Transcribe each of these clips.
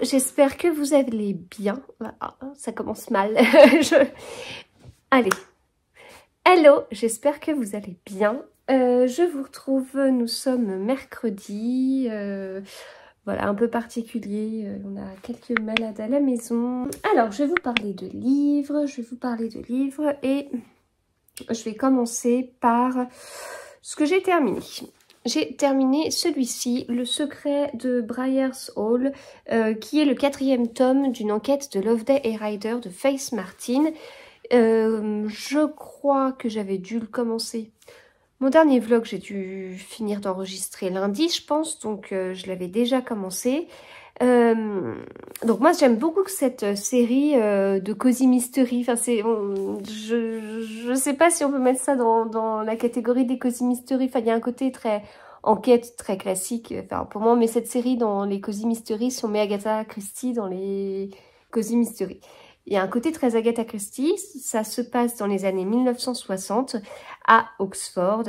j'espère que vous allez bien. Ah, ça commence mal. Allez. Hello, j'espère que vous allez bien. Je vous retrouve, nous sommes mercredi. Voilà, un peu particulier. On a quelques malades à la maison. Alors, je vais vous parler de livres. Et je vais commencer par ce que j'ai terminé. J'ai terminé celui-ci, Le secret de Briar's Hall, qui est le 4e tome d'une enquête de Loveday et Ryder de Faith Martin. Je crois que j'avais dû le commencer. Mon dernier vlog, j'ai dû finir d'enregistrer lundi, je pense, donc je l'avais déjà commencé. Donc moi j'aime beaucoup cette série de Cozy Mystery. Enfin je sais pas si on peut mettre ça dans la catégorie des Cozy Mystery. Enfin il y a un côté très enquête, très classique. Enfin pour moi on met cette série dans les Cozy Mystery si on met Agatha Christie dans les Cozy Mystery. Il y a un côté très Agatha Christie, ça se passe dans les années 1960 à Oxford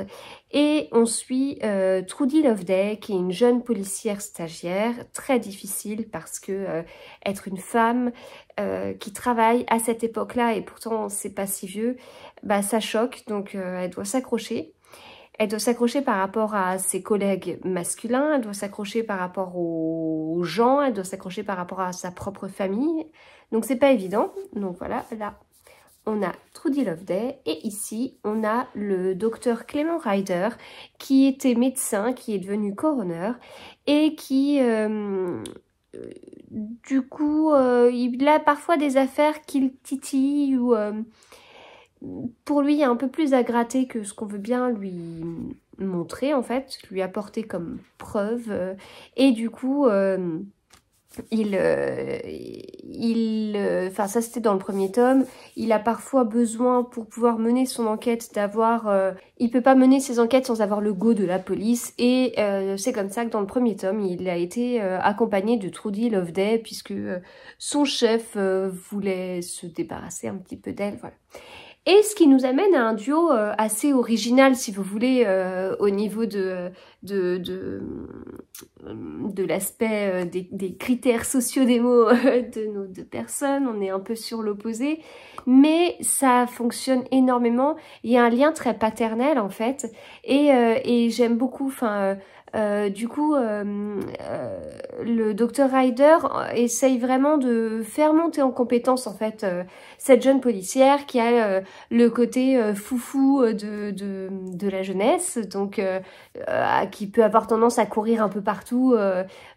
et on suit Trudy Loveday qui est une jeune policière stagiaire, très difficile parce que être une femme qui travaille à cette époque-là et pourtant c'est pas si vieux, bah ça choque, donc elle doit s'accrocher. Elle doit s'accrocher par rapport à ses collègues masculins, elle doit s'accrocher par rapport aux gens, elle doit s'accrocher par rapport à sa propre famille. Donc c'est pas évident. Donc voilà, là on a Trudy Loveday et ici on a le docteur Clement Ryder qui était médecin, qui est devenu coroner et qui du coup il a parfois des affaires qu'il titille ou pour lui, il y a un peu plus à gratter que ce qu'on veut bien lui montrer, en fait, lui apporter comme preuve. Et du coup, enfin ça c'était dans le premier tome, il a parfois besoin pour pouvoir mener son enquête d'avoir... il peut pas mener ses enquêtes sans avoir le go de la police. Et c'est comme ça que dans le premier tome, il a été accompagné de Trudy Loveday puisque son chef voulait se débarrasser un petit peu d'elle, voilà. Et ce qui nous amène à un duo assez original, si vous voulez, au niveau de l'aspect des critères sociodémos de nos deux personnes. On est un peu sur l'opposé, mais ça fonctionne énormément. Il y a un lien très paternel, en fait, et j'aime beaucoup... du coup, le docteur Ryder essaye vraiment de faire monter en compétence en fait cette jeune policière qui a le côté foufou de la jeunesse, donc qui peut avoir tendance à courir un peu partout,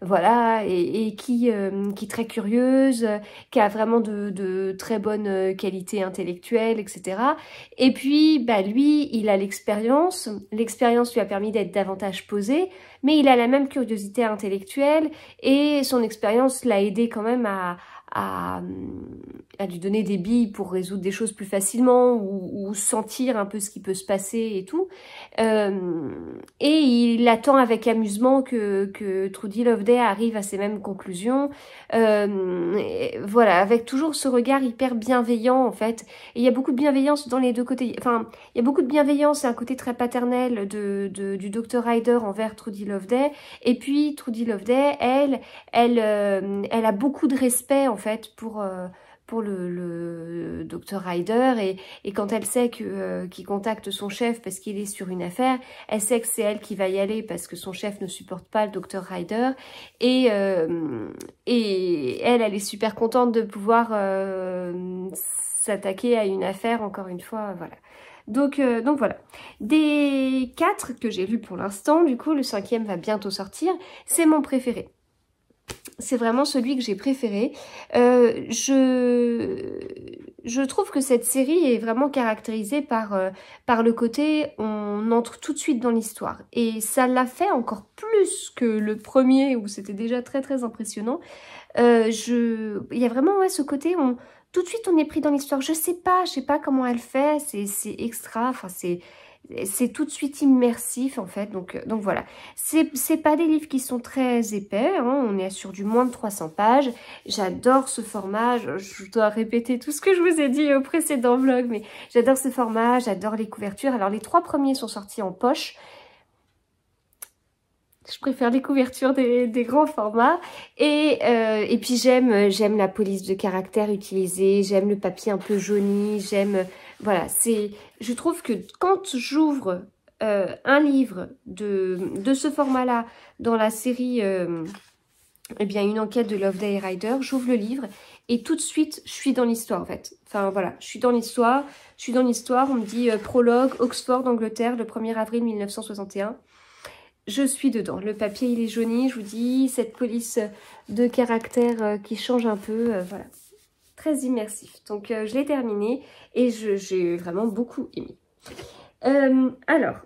voilà, et qui est très curieuse, qui a vraiment de très bonnes qualités intellectuelles, etc. Et puis, bah lui, il a l'expérience lui a permis d'être davantage posé, mais il a la même curiosité intellectuelle et son expérience l'a aidé quand même à lui donner des billes pour résoudre des choses plus facilement ou sentir un peu ce qui peut se passer et tout. Et il attend avec amusement que Trudy Loveday arrive à ces mêmes conclusions. Voilà, avec toujours ce regard hyper bienveillant en fait. Et il y a beaucoup de bienveillance dans les deux côtés. Enfin, il y a beaucoup de bienveillance et un côté très paternel du Dr Ryder envers Trudy Loveday. Et puis Trudy Loveday, elle a beaucoup de respect en fait pour le Dr Ryder et quand elle sait qu'il contacte son chef parce qu'il est sur une affaire, elle sait que c'est elle qui va y aller parce que son chef ne supporte pas le Dr Ryder et elle est super contente de pouvoir s'attaquer à une affaire encore une fois, voilà. Donc voilà, des 4 que j'ai lus pour l'instant, du coup le 5e va bientôt sortir, c'est mon préféré. C'est vraiment celui que j'ai préféré. Je trouve que cette série est vraiment caractérisée par le côté on entre tout de suite dans l'histoire. Et ça l'a fait encore plus que le premier où c'était déjà très très impressionnant. Il y a vraiment ouais, ce côté tout de suite on est pris dans l'histoire. Je sais pas comment elle fait, c'est extra, enfin c'est tout de suite immersif en fait, donc voilà. C'est pas des livres qui sont très épais, hein, on est sur du moins de 300 pages. J'adore ce format, je dois répéter tout ce que je vous ai dit au précédent vlog, mais j'adore ce format, j'adore les couvertures. Alors les 3 premiers sont sortis en poche. Je préfère les couvertures des grands formats. Et puis j'aime la police de caractère utilisée, j'aime le papier un peu jauni, j'aime... Voilà, je trouve que quand j'ouvre un livre de ce format-là dans la série... eh bien, une enquête de Loveday Rider, j'ouvre le livre et tout de suite, je suis dans l'histoire en fait. Enfin voilà, je suis dans l'histoire, on me dit prologue, Oxford, Angleterre, le 1er avril 1961. Je suis dedans, le papier il est jauni, je vous dis, cette police de caractère qui change un peu, voilà. Très immersif. Donc je l'ai terminé et j'ai vraiment beaucoup aimé. Alors...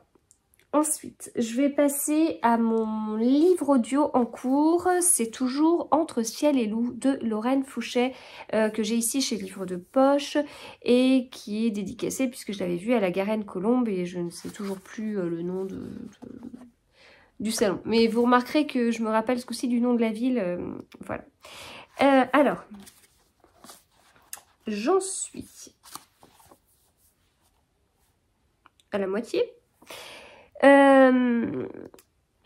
Ensuite, je vais passer à mon livre audio en cours. C'est toujours Entre ciel et loup de Lorraine Fouchet que j'ai ici chez Livre de Poche et qui est dédicacé puisque je l'avais vu à la Garenne-Colombe et je ne sais toujours plus le nom du salon. Mais vous remarquerez que je me rappelle ce coup-ci du nom de la ville. Voilà. Alors, j'en suis à la moitié.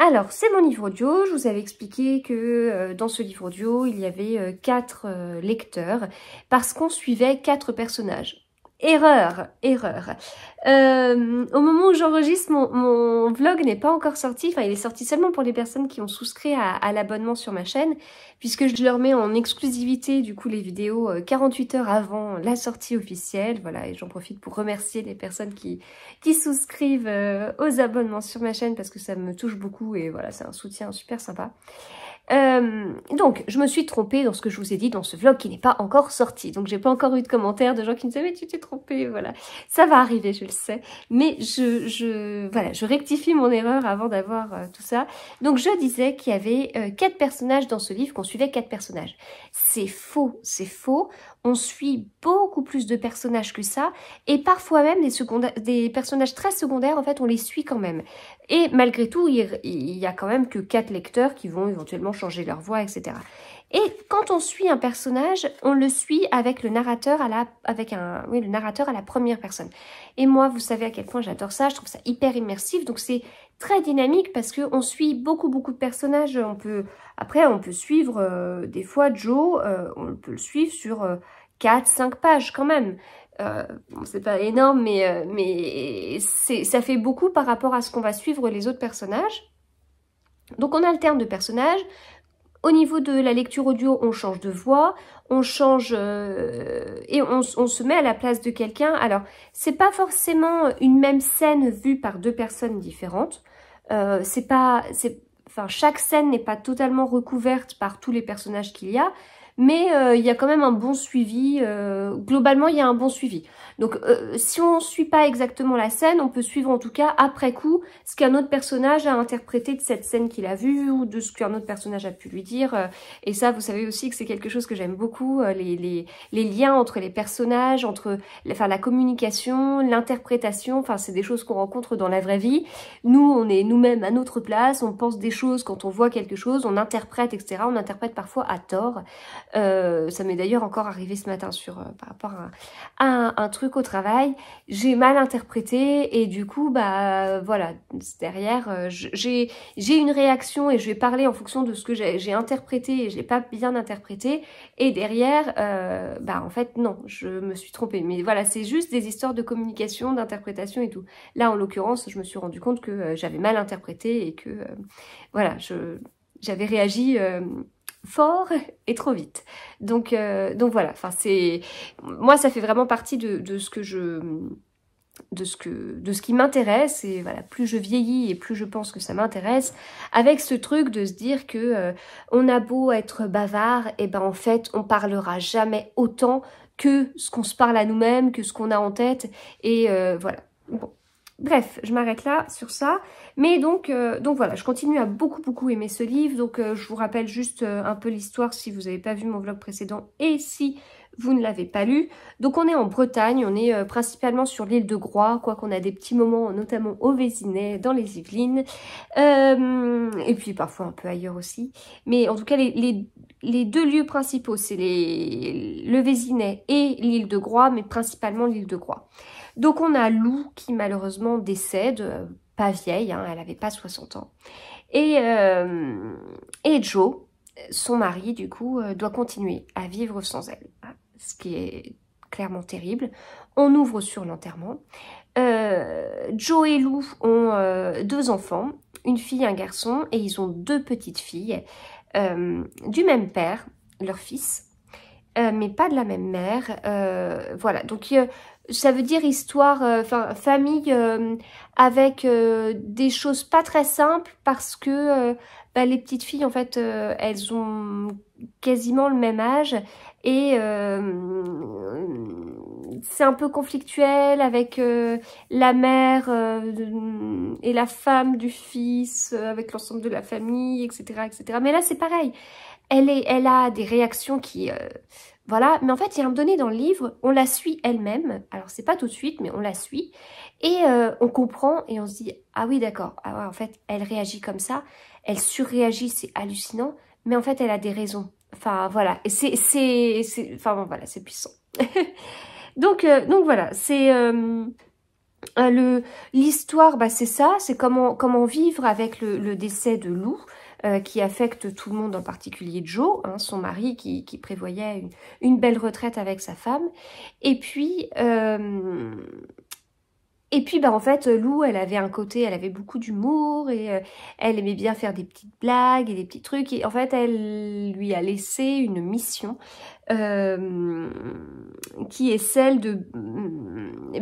Alors, c'est mon livre audio. Je vous avais expliqué que dans ce livre audio, il y avait 4 lecteurs parce qu'on suivait 4 personnages. Erreur. Au moment où j'enregistre, mon vlog n'est pas encore sorti. Enfin, il est sorti seulement pour les personnes qui ont souscrit à l'abonnement sur ma chaîne, puisque je leur mets en exclusivité, du coup, les vidéos 48 heures avant la sortie officielle. Voilà, et j'en profite pour remercier les personnes qui souscrivent aux abonnements sur ma chaîne, parce que ça me touche beaucoup, et voilà, c'est un soutien super sympa. Donc, je me suis trompée dans ce que je vous ai dit dans ce vlog qui n'est pas encore sorti. Donc, j'ai pas encore eu de commentaires de gens qui me disaient « Mais tu t'es trompée », voilà. Ça va arriver, je le sais. Mais voilà, je rectifie mon erreur avant d'avoir tout ça. Donc, je disais qu'il y avait 4 personnages dans ce livre, qu'on suivait 4 personnages. C'est faux, c'est faux. On suit beaucoup plus de personnages que ça. Et parfois même des personnages très secondaires, en fait, on les suit quand même. Et malgré tout, il y a quand même que 4 lecteurs qui vont éventuellement changer leur voix, etc. Et quand on suit un personnage, on le suit avec le narrateur le narrateur à la première personne. Et moi, vous savez à quel point j'adore ça, je trouve ça hyper immersif, donc c'est très dynamique parce qu'on suit beaucoup de personnages. Après, on peut suivre des fois Joe, on peut le suivre sur 4-5 pages quand même. Bon, c'est pas énorme, mais ça fait beaucoup par rapport à ce qu'on va suivre les autres personnages. Donc on alterne de personnages. Au niveau de la lecture audio, on change de voix, on change et on se met à la place de quelqu'un. Alors, c'est pas forcément une même scène vue par 2 personnes différentes. Chaque scène n'est pas totalement recouverte par tous les personnages qu'il y a. Mais il y a quand même un bon suivi, globalement il y a un bon suivi. Donc si on ne suit pas exactement la scène, on peut suivre en tout cas après coup ce qu'un autre personnage a interprété de cette scène qu'il a vue ou de ce qu'un autre personnage a pu lui dire. Et ça, vous savez aussi que c'est quelque chose que j'aime beaucoup, les liens entre les personnages, entre la communication, l'interprétation, enfin c'est des choses qu'on rencontre dans la vraie vie. Nous, on est nous-mêmes à notre place, on pense des choses quand on voit quelque chose, on interprète, etc. On interprète parfois à tort. Ça m'est d'ailleurs encore arrivé ce matin par rapport à un truc au travail. J'ai mal interprété et du coup, bah voilà, derrière, j'ai une réaction et je vais parler en fonction de ce que j'ai interprété et je l'ai pas bien interprété. Et derrière, bah en fait, non, je me suis trompée. Mais voilà, c'est juste des histoires de communication, d'interprétation et tout. Là, en l'occurrence, je me suis rendu compte que j'avais mal interprété et que, voilà, j'avais réagi... fort et trop vite. Donc voilà, enfin moi ça fait vraiment partie de ce qui m'intéresse, et voilà, plus je vieillis et plus je pense que ça m'intéresse, avec ce truc de se dire que on a beau être bavard, et ben en fait on parlera jamais autant que ce qu'on se parle à nous-mêmes, que ce qu'on a en tête, et voilà. Bon. Bref, je m'arrête là sur ça. Mais donc voilà, je continue à beaucoup aimer ce livre. Donc je vous rappelle juste un peu l'histoire si vous n'avez pas vu mon vlog précédent et si vous ne l'avez pas lu. Donc on est en Bretagne, on est principalement sur l'île de Groix, quoiqu'on a des petits moments notamment au Vésinet, dans les Yvelines. Et puis parfois un peu ailleurs aussi. Mais en tout cas les 2 lieux principaux, c'est le Vésinet et l'île de Groix, mais principalement l'île de Groix. Donc on a Lou qui malheureusement décède, pas vieille, hein, elle avait pas 60 ans. Et Joe, son mari, du coup, doit continuer à vivre sans elle, ce qui est clairement terrible. On ouvre sur l'enterrement. Joe et Lou ont 2 enfants, une fille et un garçon, et ils ont 2 petites filles du même père, leur fils, mais pas de la même mère. Voilà, donc ça veut dire histoire, enfin famille avec des choses pas très simples parce que bah, les petites filles en fait elles ont quasiment le même âge et c'est un peu conflictuel avec la mère et la femme du fils, avec l'ensemble de la famille, etc., etc. Mais là c'est pareil, elle a des réactions qui voilà, mais en fait, il y a un donné dans le livre, on la suit elle-même. Alors, c'est pas tout de suite, mais on la suit. Et on comprend et on se dit, ah oui, d'accord. Ah ouais, en fait, elle réagit comme ça. Elle surréagit, c'est hallucinant. Mais en fait, elle a des raisons. Enfin, voilà. Et enfin, bon, voilà, c'est puissant. donc voilà, c'est... l'histoire, bah, c'est ça. C'est comment vivre avec le décès de Lou. Qui affecte tout le monde, en particulier Joe, hein, son mari qui prévoyait une belle retraite avec sa femme. Et puis bah en fait, Lou, elle avait un côté, elle avait beaucoup d'humour et elle aimait bien faire des petites blagues et des petits trucs. Et en fait, elle lui a laissé une mission qui est celle de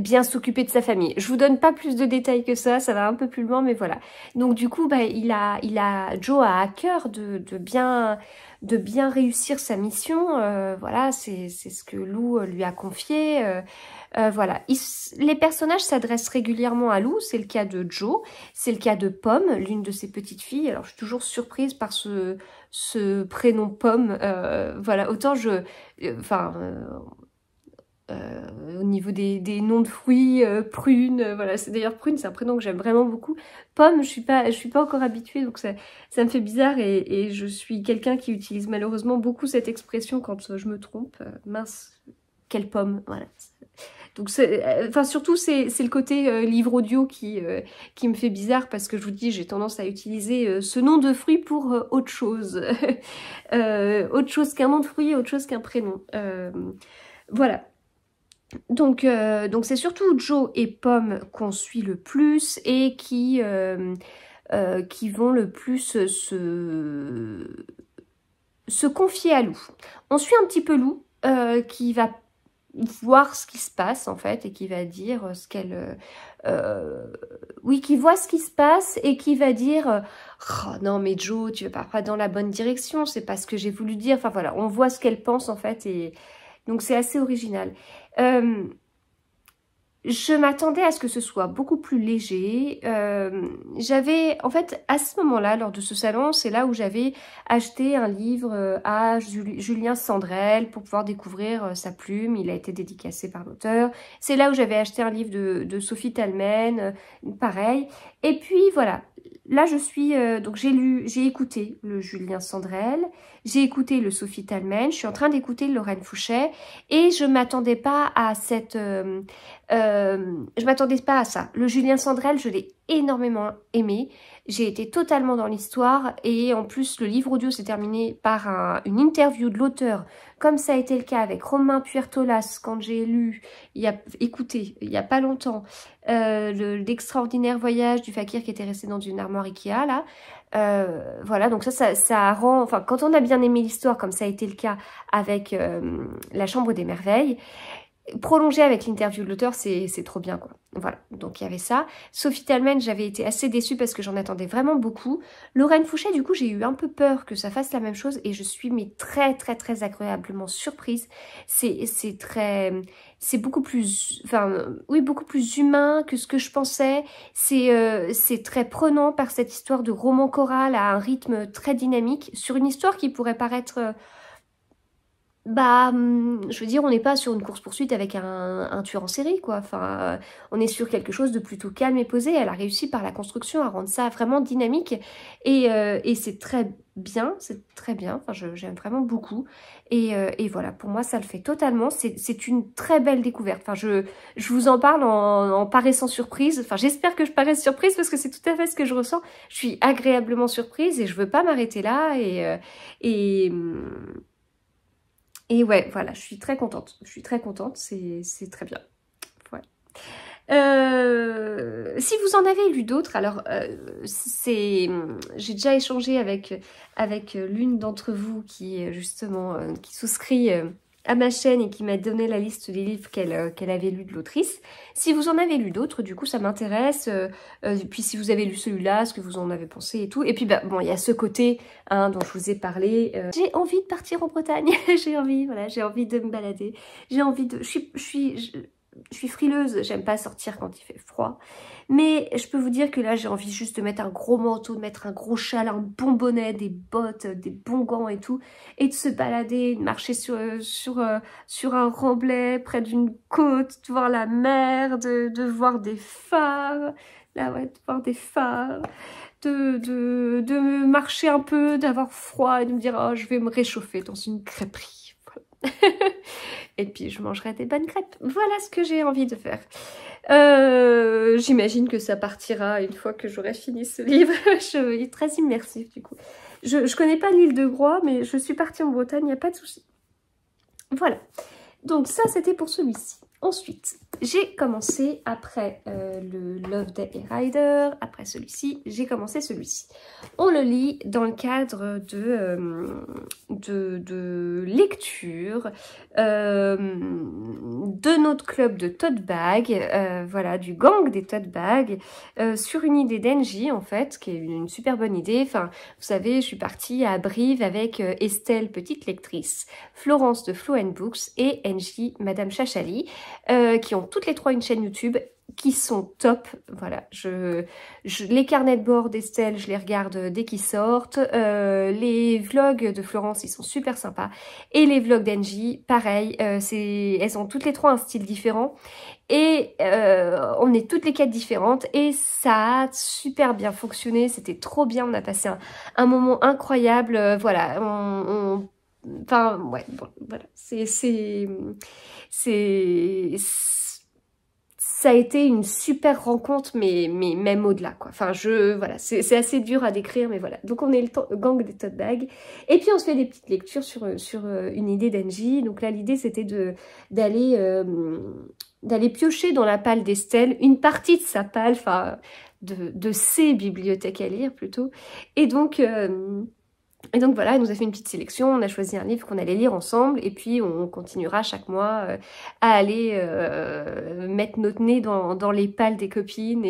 bien s'occuper de sa famille. Je vous donne pas plus de détails que ça va un peu plus loin, mais voilà. Donc du coup, bah, Joe a à cœur de bien réussir sa mission. Voilà, c'est ce que Lou lui a confié. Voilà, les personnages s'adressent régulièrement à Lou, c'est le cas de Joe, c'est le cas de Pomme, l'une de ses petites filles. Alors je suis toujours surprise par ce prénom Pomme, voilà, autant au niveau des noms de fruits, Prune, voilà, c'est d'ailleurs Prune, c'est un prénom que j'aime vraiment beaucoup. Pomme, je suis pas encore habituée, donc ça me fait bizarre et je suis quelqu'un qui utilise malheureusement beaucoup cette expression quand je me trompe. Mince, quelle pomme, voilà. Donc, enfin, surtout, c'est le côté livre audio qui me fait bizarre parce que je vous dis, j'ai tendance à utiliser ce nom de fruit pour autre chose. Autre chose qu'un nom de fruit, autre chose qu'un prénom. Voilà. Donc c'est surtout Joe et Pomme qu'on suit le plus et qui vont le plus se confier à Lou. On suit un petit peu Lou qui va voir ce qui se passe en fait et qui va dire ce qu'elle oui, qui voit ce qui se passe et qui va dire oh, non mais Joe, tu vas pas dans la bonne direction, c'est pas ce que j'ai voulu dire. Enfin voilà, on voit ce qu'elle pense en fait et donc c'est assez original. Je m'attendais à ce que ce soit beaucoup plus léger. J'avais, en fait, à ce moment-là, lors de ce salon, c'est là où j'avais acheté un livre à Julien Sandrel pour pouvoir découvrir sa plume. Il a été dédicacé par l'auteur. C'est là où j'avais acheté un livre de Sophie Talmen, pareil. Et puis, voilà. Là, je suis... donc, j'ai écouté le Julien Sandrel, j'ai écouté le Sophie Talmen, je suis en train d'écouter Lorraine Fouchet et je m'attendais pas à cette... je m'attendais pas à ça. Le Julien Sandrel, je l'ai énormément aimé. J'ai été totalement dans l'histoire et en plus le livre audio s'est terminé par une interview de l'auteur, comme ça a été le cas avec Romain Puertolas quand j'ai écouté il y a pas longtemps l'extraordinaire voyage du fakir qui était resté dans une armoire Ikea là. Voilà, donc ça rend, enfin quand on a bien aimé l'histoire comme ça a été le cas avec La Chambre des Merveilles, prolonger avec l'interview de l'auteur, c'est trop bien, quoi. Voilà, donc il y avait ça. Sophie Talmen, j'avais été assez déçue parce que j'en attendais vraiment beaucoup. Lorraine Fouchet, du coup, j'ai eu un peu peur que ça fasse la même chose et je suis mais très, très, très agréablement surprise. C'est beaucoup plus, enfin, oui, beaucoup plus humain que ce que je pensais. C'est très prenant par cette histoire de roman choral à un rythme très dynamique sur une histoire qui pourrait paraître... Bah, je veux dire, on n'est pas sur une course-poursuite avec un tueur en série, quoi. Enfin, on est sur quelque chose de plutôt calme et posé. Elle a réussi par la construction à rendre ça vraiment dynamique. Et c'est très bien, c'est très bien. Enfin, j'aime vraiment beaucoup. Et voilà, pour moi, ça le fait totalement. C'est une très belle découverte. Enfin, je vous en parle en paraissant surprise. Enfin, j'espère que je paraisse surprise parce que c'est tout à fait ce que je ressens. Je suis agréablement surprise et je veux pas m'arrêter là. Et et ouais, voilà, je suis très contente. Je suis très contente, c'est très bien. Voilà. Si vous en avez lu d'autres, alors j'ai déjà échangé avec l'une d'entre vous qui justement qui souscrit à ma chaîne et qui m'a donné la liste des livres qu'elle avait lus de l'autrice. Si vous en avez lu d'autres, du coup ça m'intéresse. Puis si vous avez lu celui-là, ce que vous en avez pensé et tout. Et puis bah, bon, il y a ce côté dont je vous ai parlé. J'ai envie de partir en Bretagne. J'ai envie, voilà, j'ai envie de me balader. J'ai envie de... Je suis frileuse, j'aime pas sortir quand il fait froid. Mais je peux vous dire que là, j'ai envie juste de mettre un gros manteau, de mettre un gros châle, un bon bonnet, des bottes, des bons gants et tout. Et de se balader, de marcher sur un remblai près d'une côte, de voir la mer, de voir des phares. Là, ouais, de voir des phares. De marcher un peu, d'avoir froid et de me dire « Oh, je vais me réchauffer dans une crêperie. » Et puis je mangerai des bonnes crêpes. Voilà ce que j'ai envie de faire. J'imagine que ça partira une fois que j'aurai fini ce livre. Il est très immersif du coup. Je connais pas l'île de Groix, mais je suis partie en Bretagne, il n'y a pas de souci. Voilà. Donc ça, c'était pour celui-ci. Ensuite, j'ai commencé après le Love Day et Rider, après celui-ci, j'ai commencé celui-ci. On le lit dans le cadre de lecture de notre club de tote bag, voilà, du gang des tote bags, sur une idée d'Engie en fait, qui est une super bonne idée. Enfin, vous savez, je suis partie à Brive avec Estelle, petite lectrice, Florence de Flow & Books et Engie, Madame Chachali, qui ont toutes les trois une chaîne YouTube qui sont top. Voilà, les carnets de bord d'Estelle, je les regarde dès qu'ils sortent. Les vlogs de Florence, ils sont super sympas. Et les vlogs d'Engie, pareil, elles ont toutes les trois un style différent. Et on est toutes les quatre différentes et ça a super bien fonctionné, c'était trop bien, on a passé un moment incroyable, voilà, enfin, ouais, bon, voilà, ça a été une super rencontre, mais même au-delà, quoi. Enfin, voilà, c'est assez dur à décrire, mais voilà. Donc, on est le gang des tote bags. Et puis, on se fait des petites lectures sur une idée d'Engie. Donc là, l'idée, c'était d'aller piocher dans la palle d'Estelle, une partie de sa palle, enfin, de ses bibliothèques à lire, plutôt. Et donc voilà, elle nous a fait une petite sélection, on a choisi un livre qu'on allait lire ensemble et puis on continuera chaque mois à aller mettre notre nez dans les pales des copines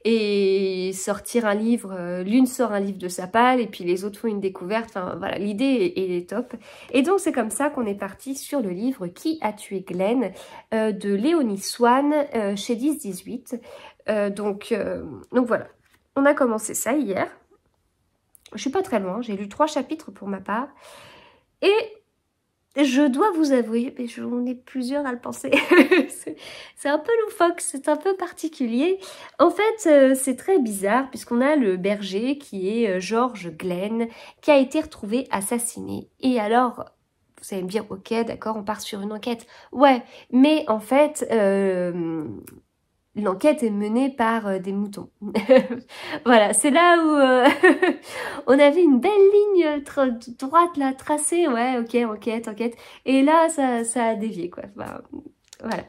et sortir un livre. L'une sort un livre de sa palle et puis les autres font une découverte. Enfin voilà, l'idée est top. Et donc c'est comme ça qu'on est parti sur le livre Qui a tué Glenn de Léonie Swann chez 10-18. Donc voilà, on a commencé ça hier. Je suis pas très loin, j'ai lu 3 chapitres pour ma part. Et je dois vous avouer, mais j'en ai plusieurs à le penser, c'est un peu loufoque, c'est un peu particulier. En fait, c'est très bizarre puisqu'on a le berger qui est George Glenn, qui a été retrouvé assassiné. Et alors, vous allez me dire, ok, d'accord, on part sur une enquête. Ouais, mais en fait... l'enquête est menée par des moutons. Voilà, c'est là où on avait une belle ligne droite là, tracée. Ouais, ok, enquête. Et là, ça a dévié, quoi. Bah, voilà.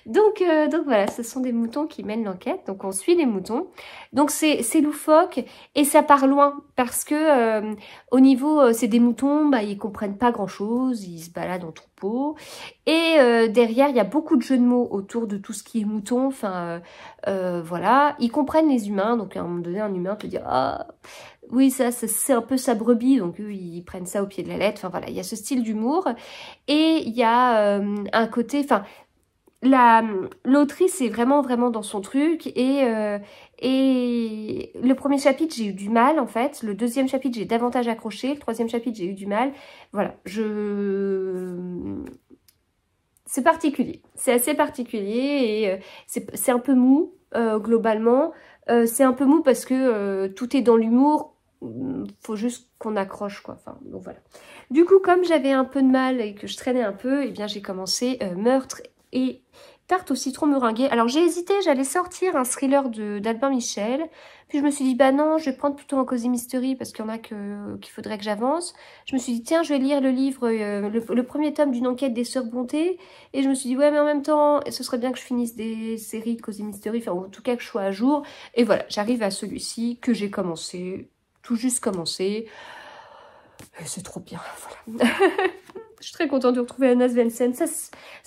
Donc voilà, ce sont des moutons qui mènent l'enquête. Donc on suit les moutons. Donc c'est loufoque et ça part loin parce que au niveau, c'est des moutons, bah ils comprennent pas grand chose, ils se baladent en troupeau. Et derrière, il y a beaucoup de jeux de mots autour de tout ce qui est mouton. Enfin voilà, ils comprennent les humains. Donc à un moment donné, un humain peut dire ah oui ça c'est un peu sa brebis. Donc eux ils prennent ça au pied de la lettre. Enfin voilà, il y a ce style d'humour et il y a un côté, enfin l'autrice est vraiment dans son truc et le premier chapitre j'ai eu du mal en fait, le deuxième chapitre j'ai davantage accroché, le troisième chapitre j'ai eu du mal, voilà, c'est particulier, c'est assez particulier et c'est un peu mou globalement, c'est un peu mou parce que tout est dans l'humour, faut juste qu'on accroche quoi, enfin donc voilà. Du coup comme j'avais un peu de mal et que je traînais un peu, et bien j'ai commencé Meurtre et tarte au citron meringuée. Alors j'ai hésité, j'allais sortir un thriller d'Albin Michel. Puis je me suis dit, bah non, je vais prendre plutôt un Cozy Mystery parce qu'il y en a qu'il faudrait que j'avance. Je me suis dit, tiens, je vais lire le livre, le premier tome d'une enquête des Sœurs Bonté. Et je me suis dit, ouais, mais en même temps, ce serait bien que je finisse des séries de Cozy Mystery, enfin en tout cas que je sois à jour. Et voilà, j'arrive à celui-ci que j'ai commencé, tout juste commencé. Et c'est trop bien, voilà. Je suis très contente de retrouver Anna Svensson. Ça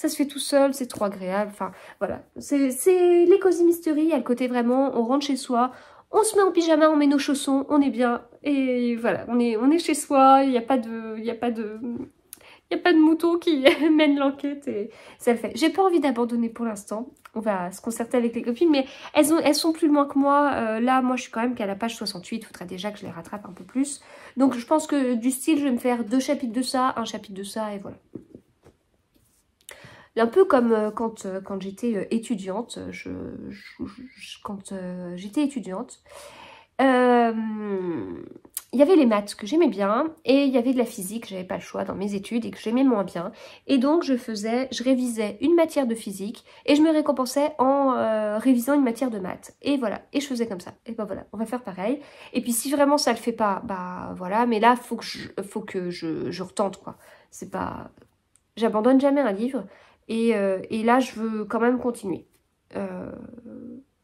se fait tout seul, c'est trop agréable. Enfin, voilà. C'est les Cozy Mystery. Il y a le côté vraiment, on rentre chez soi, on se met en pyjama, on met nos chaussons, on est bien. Et voilà, on est chez soi. Il n'y a pas de mouton qui mène l'enquête et ça le fait. J'ai pas envie d'abandonner pour l'instant. On va se concerter avec les copines, mais elles sont plus loin que moi. Là, moi, je suis quand même qu'à la page 68. Il faudrait déjà que je les rattrape un peu plus. Donc, je pense que du style, je vais me faire 2 chapitres de ça, un chapitre de ça, et voilà. Un peu comme quand j'étais étudiante. Quand j'étais étudiante, il y avait les maths que j'aimais bien et il y avait de la physique, j'avais pas le choix dans mes études et que j'aimais moins bien. Et donc je révisais une matière de physique et je me récompensais en révisant une matière de maths. Et voilà, et je faisais comme ça. Et ben voilà, on va faire pareil. Et puis si vraiment ça le fait pas, bah voilà, mais là faut que je retente quoi. C'est pas, j'abandonne jamais un livre et là je veux quand même continuer.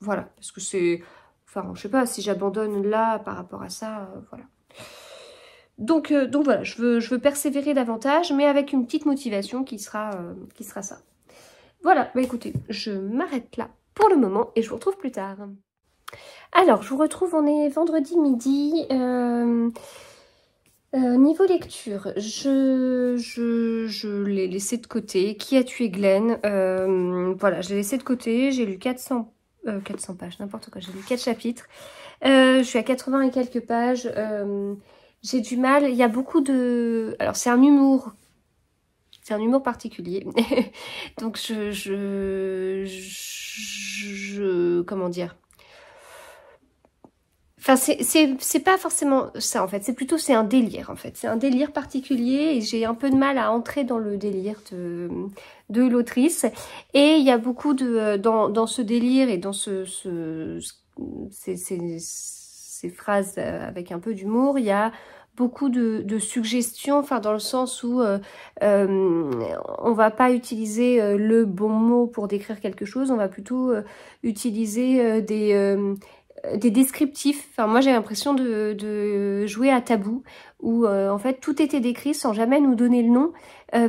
Voilà, parce que c'est, enfin je sais pas si j'abandonne là par rapport à ça, voilà. Donc voilà, je veux persévérer davantage, mais avec une petite motivation qui sera ça. Voilà, bah écoutez, je m'arrête là pour le moment et je vous retrouve plus tard. Alors, je vous retrouve, on est vendredi midi. Niveau lecture, je l'ai laissé de côté. Qui a tué Glenn? Voilà, je l'ai laissé de côté. J'ai lu 400 pages, n'importe quoi. J'ai lu 4 chapitres. Je suis à 80 et quelques pages. J'ai du mal. Il y a beaucoup de... Alors, c'est un humour particulier. Donc, comment dire? Enfin, c'est pas forcément ça, en fait. C'est un délire, en fait. C'est un délire particulier et j'ai un peu de mal à entrer dans le délire de l'autrice. Et il y a beaucoup dans ce délire et dans ces phrases avec un peu d'humour, il y a beaucoup de suggestions, enfin dans le sens où on va pas utiliser le bon mot pour décrire quelque chose, on va plutôt utiliser des descriptifs. Enfin, moi, j'ai l'impression de jouer à Tabou, où en fait, tout était décrit sans jamais nous donner le nom,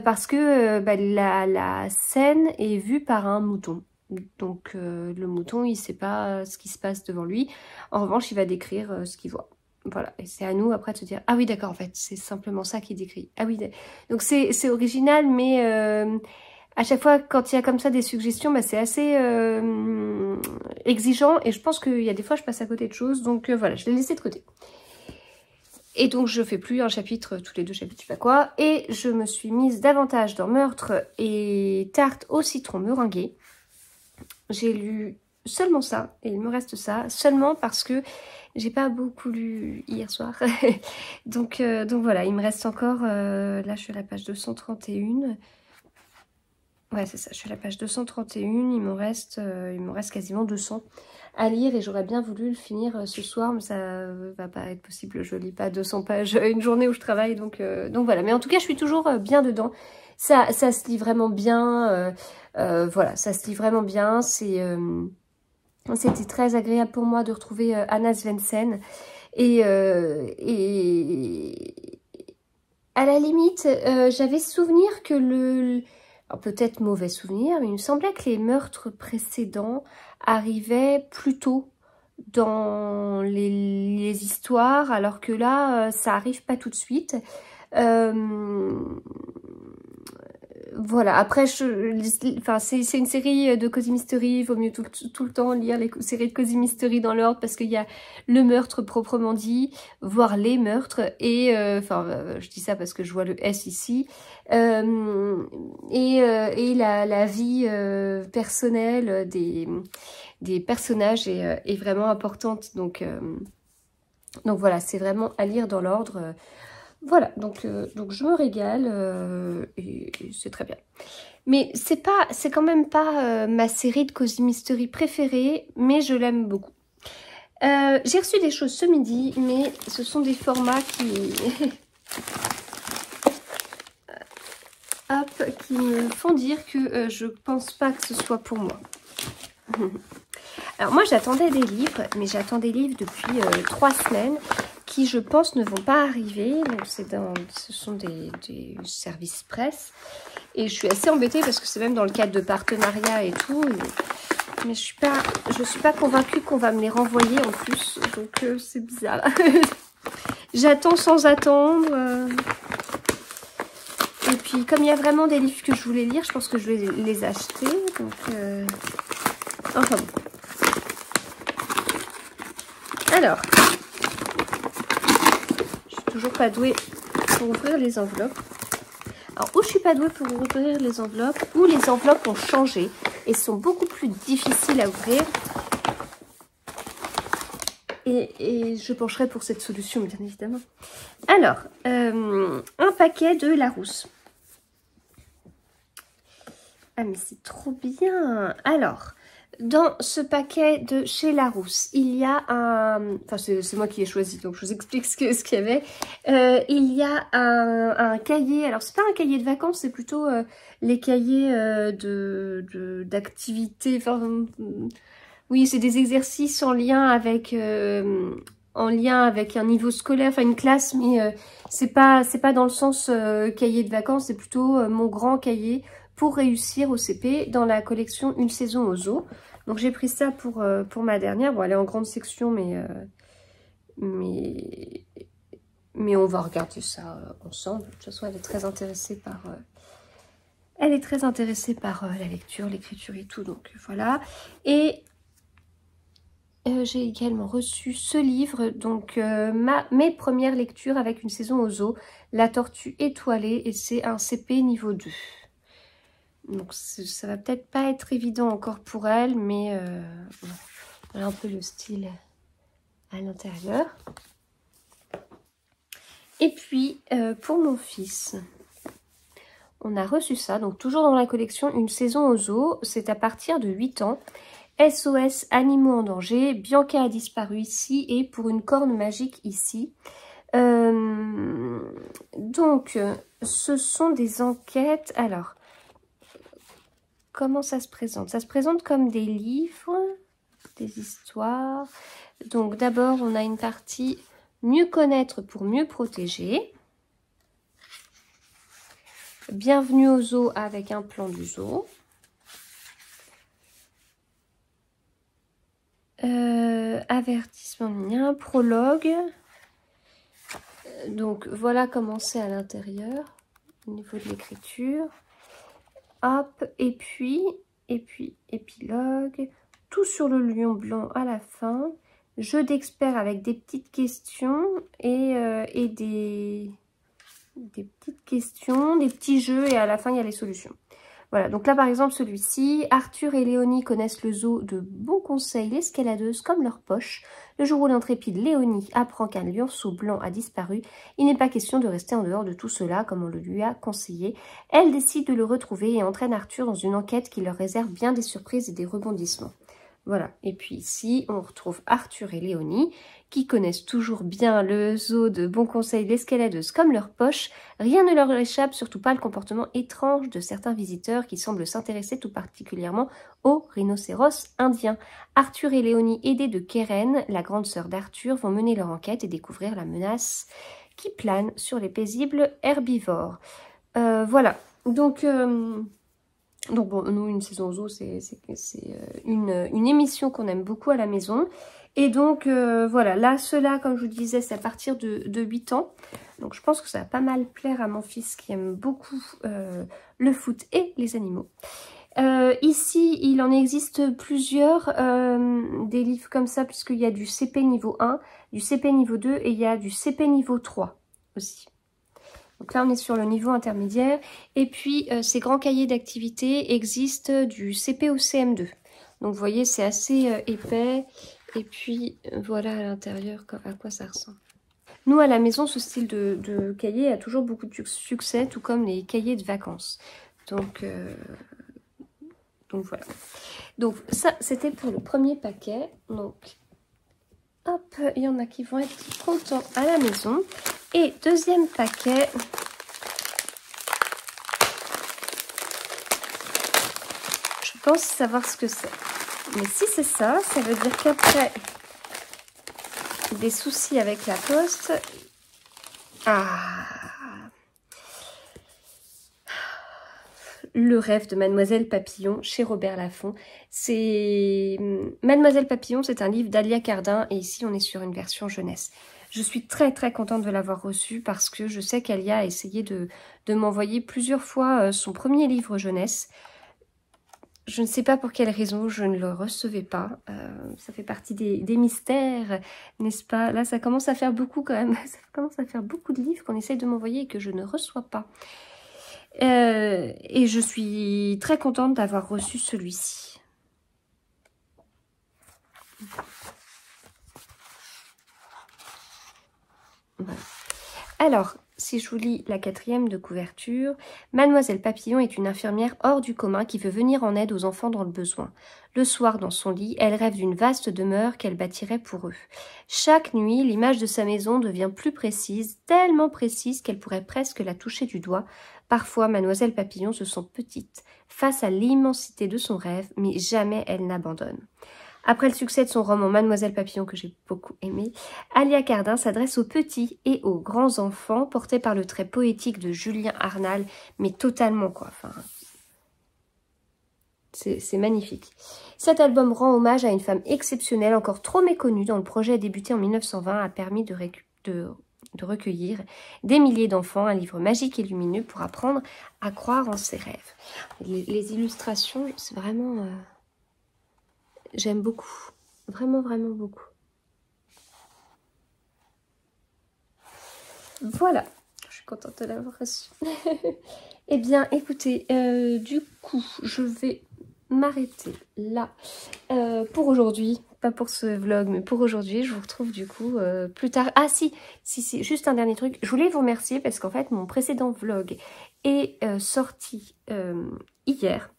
parce que la scène est vue par un mouton. Donc, le mouton, il sait pas ce qui se passe devant lui. En revanche, il va décrire ce qu'il voit. Voilà, et c'est à nous après de se dire, ah oui, d'accord, en fait, c'est simplement ça qui décrit. Ah oui, donc c'est original, mais... à chaque fois, quand il y a comme ça des suggestions, bah, c'est assez exigeant. Et je pense qu'il y a des fois, je passe à côté de choses. Donc voilà, je l'ai laissé de côté. Et donc, je fais plus un chapitre, tous les 2 chapitres, je sais pas quoi. Et je me suis mise davantage dans Meurtre et tarte au citron meringuée. J'ai lu seulement ça. Et il me reste ça. Seulement parce que j'ai pas beaucoup lu hier soir. donc voilà, il me reste encore... là, je suis à la page 231. Ouais, c'est ça, je suis à la page 231, il me reste quasiment 200 à lire et j'aurais bien voulu le finir ce soir, mais ça va pas être possible, je lis pas 200 pages une journée où je travaille, donc voilà. Mais en tout cas, je suis toujours bien dedans, ça se lit vraiment bien, voilà, ça se lit vraiment bien, c'était très agréable pour moi de retrouver Anna Svensson et à la limite, j'avais souvenir que alors peut-être mauvais souvenir, mais il me semblait que les meurtres précédents arrivaient plus tôt dans les histoires, alors que là, ça arrive pas tout de suite. voilà, après, enfin, c'est une série de Cozy Mystery, il vaut mieux tout le temps lire les séries de Cozy Mystery dans l'ordre parce qu'il y a le meurtre proprement dit, voire les meurtres, et, je dis ça parce que je vois le S ici, et la vie personnelle des personnages est vraiment importante, donc voilà, c'est vraiment à lire dans l'ordre. Voilà, donc je me régale et c'est très bien. Mais c'est quand même pas ma série de Cozy Mystery préférée, mais je l'aime beaucoup. J'ai reçu des choses ce midi, mais ce sont des formats qui me font dire que je pense pas que ce soit pour moi. Alors moi j'attendais des livres, mais j'attends des livres depuis 3 semaines qui je pense ne vont pas arriver. Donc ce sont des services presse et je suis assez embêtée parce que c'est même dans le cadre de partenariat et tout. Mais je suis pas convaincue qu'on va me les renvoyer en plus, donc c'est bizarre. J'attends sans attendre. Et puis comme il y a vraiment des livres que je voulais lire, je pense que je vais les acheter. Donc enfin bon. Alors, je suis toujours pas douée pour ouvrir les enveloppes. Alors, ou je suis pas douée pour ouvrir les enveloppes, ou les enveloppes ont changé et sont beaucoup plus difficiles à ouvrir. Et je pencherai pour cette solution, bien évidemment. Alors, un paquet de Larousse. Ah, mais c'est trop bien! Alors, dans ce paquet de chez Larousse, il y a un... Enfin, c'est moi qui ai choisi, donc je vous explique ce qu'il y avait. Il y a un cahier. Alors, c'est pas un cahier de vacances, c'est plutôt les cahiers d'activités. Enfin, oui, c'est des exercices en lien avec un niveau scolaire, enfin une classe, mais c'est pas dans le sens cahier de vacances, c'est plutôt mon grand cahier pour réussir au CP dans la collection Une saison au zoo. Donc j'ai pris ça pour ma dernière. Bon, elle est en grande section, mais on va regarder ça ensemble. De toute façon, elle est très intéressée par la lecture, l'écriture et tout. Donc voilà. Et j'ai également reçu ce livre, donc mes premières lectures avec Une saison au zoo, La tortue étoilée, et c'est un CP niveau 2. Donc ça va peut-être pas être évident encore pour elle, mais voilà un peu le style à l'intérieur. Et puis pour mon fils, on a reçu ça, donc toujours dans la collection Une saison au zoo, c'est à partir de 8 ans. SOS Animaux en danger, Bianca a disparu ici et Pour une corne magique ici. Donc ce sont des enquêtes. Alors, comment ça se présente? Ça se présente comme des livres, des histoires. Donc d'abord, on a une partie Mieux connaître pour mieux protéger. Bienvenue au zoo avec un plan du zoo. Avertissement mien, prologue. Donc voilà comment c'est à l'intérieur, au niveau de l'écriture. Hop, et puis épilogue, tout sur le lion blanc à la fin, jeu d'experts avec des petites questions et des petites questions, des petits jeux, et à la fin il y a les solutions. Voilà, donc là par exemple celui-ci, Arthur et Léonie connaissent le zoo de Bon Conseil, l'escaladeuse comme leur poche. Le jour où l'intrépide Léonie apprend qu'un lionceau blanc a disparu, il n'est pas question de rester en dehors de tout cela comme on le lui a conseillé. Elle décide de le retrouver et entraîne Arthur dans une enquête qui leur réserve bien des surprises et des rebondissements. Voilà, et puis ici on retrouve Arthur et Léonie qui connaissent toujours bien le zoo de Bon Conseil, l'escaladeuse comme leur poche. Rien ne leur échappe, surtout pas le comportement étrange de certains visiteurs qui semblent s'intéresser tout particulièrement aux rhinocéros indiens. Arthur et Léonie, aidés de Keren, la grande sœur d'Arthur, vont mener leur enquête et découvrir la menace qui plane sur les paisibles herbivores. Voilà, donc bon, nous, Une saison au zoo, c'est une émission qu'on aime beaucoup à la maison. Et donc voilà, là ceux-là comme je vous disais c'est à partir de 8 ans. Donc je pense que ça va pas mal plaire à mon fils qui aime beaucoup le foot et les animaux. Ici il en existe plusieurs des livres comme ça puisqu'il y a du CP niveau 1, du CP niveau 2 et il y a du CP niveau 3 aussi. Donc là, on est sur le niveau intermédiaire. Et puis, ces grands cahiers d'activité existent du CP au CM2. Donc, vous voyez, c'est assez épais. Et puis, voilà à l'intérieur à quoi ça ressemble. Nous, à la maison, ce style de cahier a toujours beaucoup de succès, tout comme les cahiers de vacances. Donc voilà. Donc, ça, c'était pour le premier paquet. Donc, hop, il y en a qui vont être contents à la maison. Et deuxième paquet. Je pense savoir ce que c'est. Mais si c'est ça, ça veut dire qu'après des soucis avec la poste. Ah, le rêve de Mademoiselle Papillon chez Robert Laffont. C'est Mademoiselle Papillon, c'est un livre d'Alia Cardin et ici on est sur une version jeunesse. Je suis très très contente de l'avoir reçu parce que je sais qu'Alia a essayé de m'envoyer plusieurs fois son premier livre jeunesse. Je ne sais pas pour quelle raison je ne le recevais pas. Ça fait partie des mystères, n'est-ce pas? Là, ça commence à faire beaucoup quand même. Ça commence à faire beaucoup de livres qu'on essaye de m'envoyer et que je ne reçois pas. Et je suis très contente d'avoir reçu celui-ci. Voilà. Alors, si je vous lis la 4e de couverture, Mademoiselle Papillon est une infirmière hors du commun qui veut venir en aide aux enfants dans le besoin. Le soir, dans son lit, elle rêve d'une vaste demeure qu'elle bâtirait pour eux. Chaque nuit, l'image de sa maison devient plus précise, tellement précise qu'elle pourrait presque la toucher du doigt. Parfois, Mademoiselle Papillon se sent petite, face à l'immensité de son rêve, mais jamais elle n'abandonne. Après le succès de son roman Mademoiselle Papillon, que j'ai beaucoup aimé, Alia Cardin s'adresse aux petits et aux grands enfants, portés par le trait poétique de Julien Arnal, mais totalement quoi. Enfin, c'est magnifique. Cet album rend hommage à une femme exceptionnelle, encore trop méconnue, dont le projet débuté en 1920 a permis de recueillir des milliers d'enfants, un livre magique et lumineux pour apprendre à croire en ses rêves. Les illustrations, c'est vraiment... J'aime beaucoup, vraiment, vraiment beaucoup. Voilà, je suis contente de l'avoir reçu. Eh bien, écoutez, du coup, je vais m'arrêter là pour aujourd'hui. Pas pour ce vlog, mais pour aujourd'hui. Je vous retrouve du coup plus tard. Ah si, juste un dernier truc. Je voulais vous remercier parce qu'en fait, mon précédent vlog est sorti hier.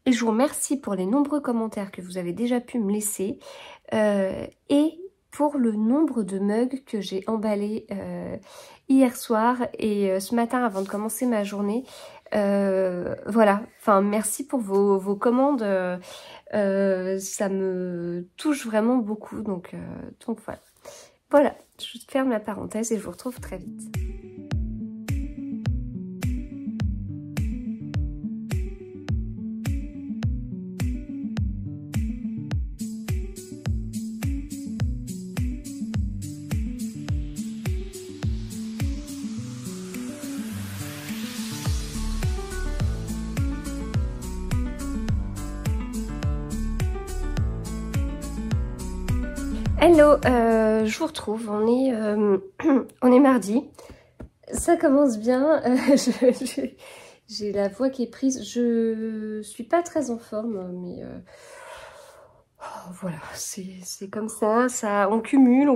Et je vous remercie pour les nombreux commentaires que vous avez déjà pu me laisser et pour le nombre de mugs que j'ai emballés hier soir et ce matin avant de commencer ma journée. Voilà, enfin merci pour vos commandes, ça me touche vraiment beaucoup, donc voilà. Voilà, je ferme la parenthèse et je vous retrouve très vite. Hello, je vous retrouve, on est mardi, ça commence bien, j'ai la voix qui est prise, je suis pas très en forme, mais voilà, c'est comme ça, on cumule,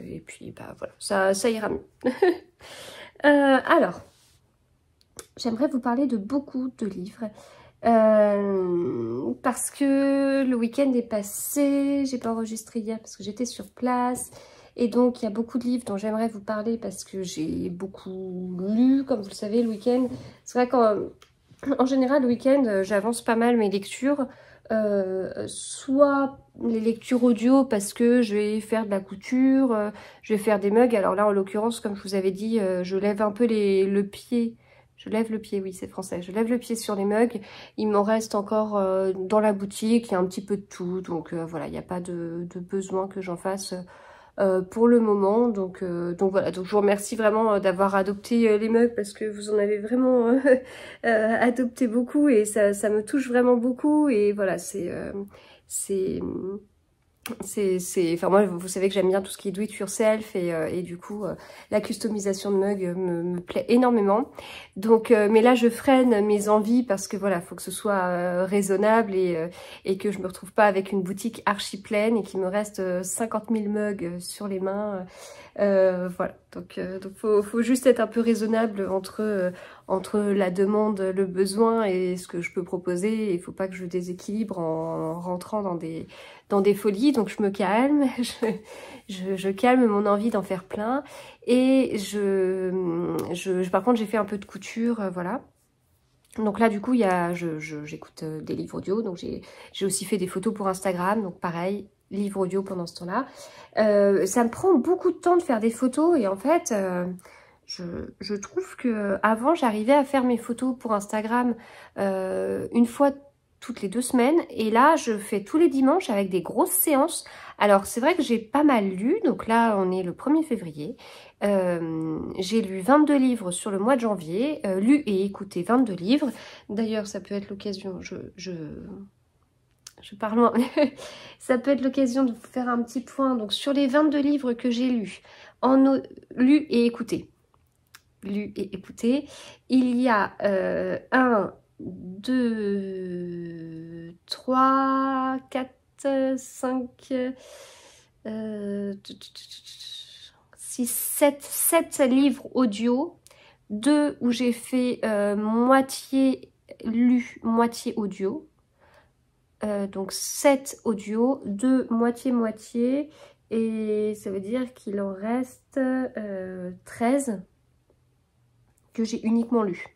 et puis bah voilà, ça ira mieux. Alors, j'aimerais vous parler de beaucoup de livres. Parce que le week-end est passé, j'ai pas enregistré hier parce que j'étais sur place et donc il y a beaucoup de livres dont j'aimerais vous parler parce que j'ai beaucoup lu, comme vous le savez, le week-end. C'est vrai qu'en général le week-end j'avance pas mal mes lectures, soit les lectures audio parce que je vais faire de la couture, je vais faire des mugs. Alors là en l'occurrence, comme je vous avais dit, je lève un peu le pied Je lève le pied, oui, c'est français. Je lève le pied sur les mugs. Il m'en reste encore dans la boutique. Il y a un petit peu de tout. Donc voilà, il n'y a pas de besoin que j'en fasse pour le moment. Donc voilà, donc je vous remercie vraiment d'avoir adopté les mugs parce que vous en avez vraiment adopté beaucoup et ça me touche vraiment beaucoup. Et voilà, enfin moi vous savez que j'aime bien tout ce qui est do it yourself et du coup la customisation de mugs me plaît énormément. Donc mais là je freine mes envies parce que voilà, faut que ce soit raisonnable et que je me retrouve pas avec une boutique archi pleine et qu'il me reste 50 000 mugs sur les mains. Voilà, donc faut juste être un peu raisonnable entre la demande, le besoin et ce que je peux proposer. Il faut pas que je déséquilibre en rentrant dans des folies. Donc je me calme, je calme mon envie d'en faire plein. Et par contre j'ai fait un peu de couture, voilà. Donc là du coup j'écoute des livres audio, donc j'ai aussi fait des photos pour Instagram, donc pareil, livre audio pendant ce temps-là. Ça me prend beaucoup de temps de faire des photos et en fait je trouve que avant j'arrivais à faire mes photos pour Instagram une fois toutes les 2 semaines et là je fais tous les dimanches avec des grosses séances. Alors c'est vrai que j'ai pas mal lu, donc là on est le 1er février. J'ai lu 22 livres sur le mois de janvier, lu et écouté 22 livres. D'ailleurs ça peut être l'occasion, je pars loin. Ça peut être l'occasion de vous faire un petit point donc sur les 22 livres que j'ai lus, lus et écoutés. Lus et écoutés, il y a 1, 2, 3, 4, 5, 6, 7 livres audio, 2 où j'ai fait moitié lu, moitié audio. Donc 7 audio, 2 moitié-moitié, et ça veut dire qu'il en reste 13 que j'ai uniquement lu.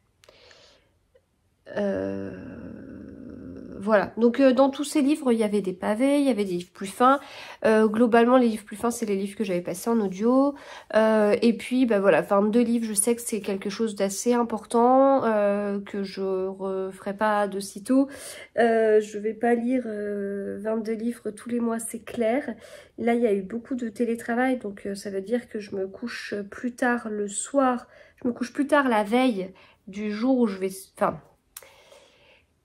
Voilà, donc dans tous ces livres, il y avait des pavés, il y avait des livres plus fins. Globalement, les livres plus fins, c'est les livres que j'avais passés en audio. Et puis, bah voilà, 22 livres, je sais que c'est quelque chose d'assez important, que je referai pas de sitôt. Je vais pas lire 22 livres tous les mois, c'est clair. Là, il y a eu beaucoup de télétravail, donc ça veut dire que je me couche plus tard le soir. Je me couche plus tard la veille du jour où je vais... Enfin,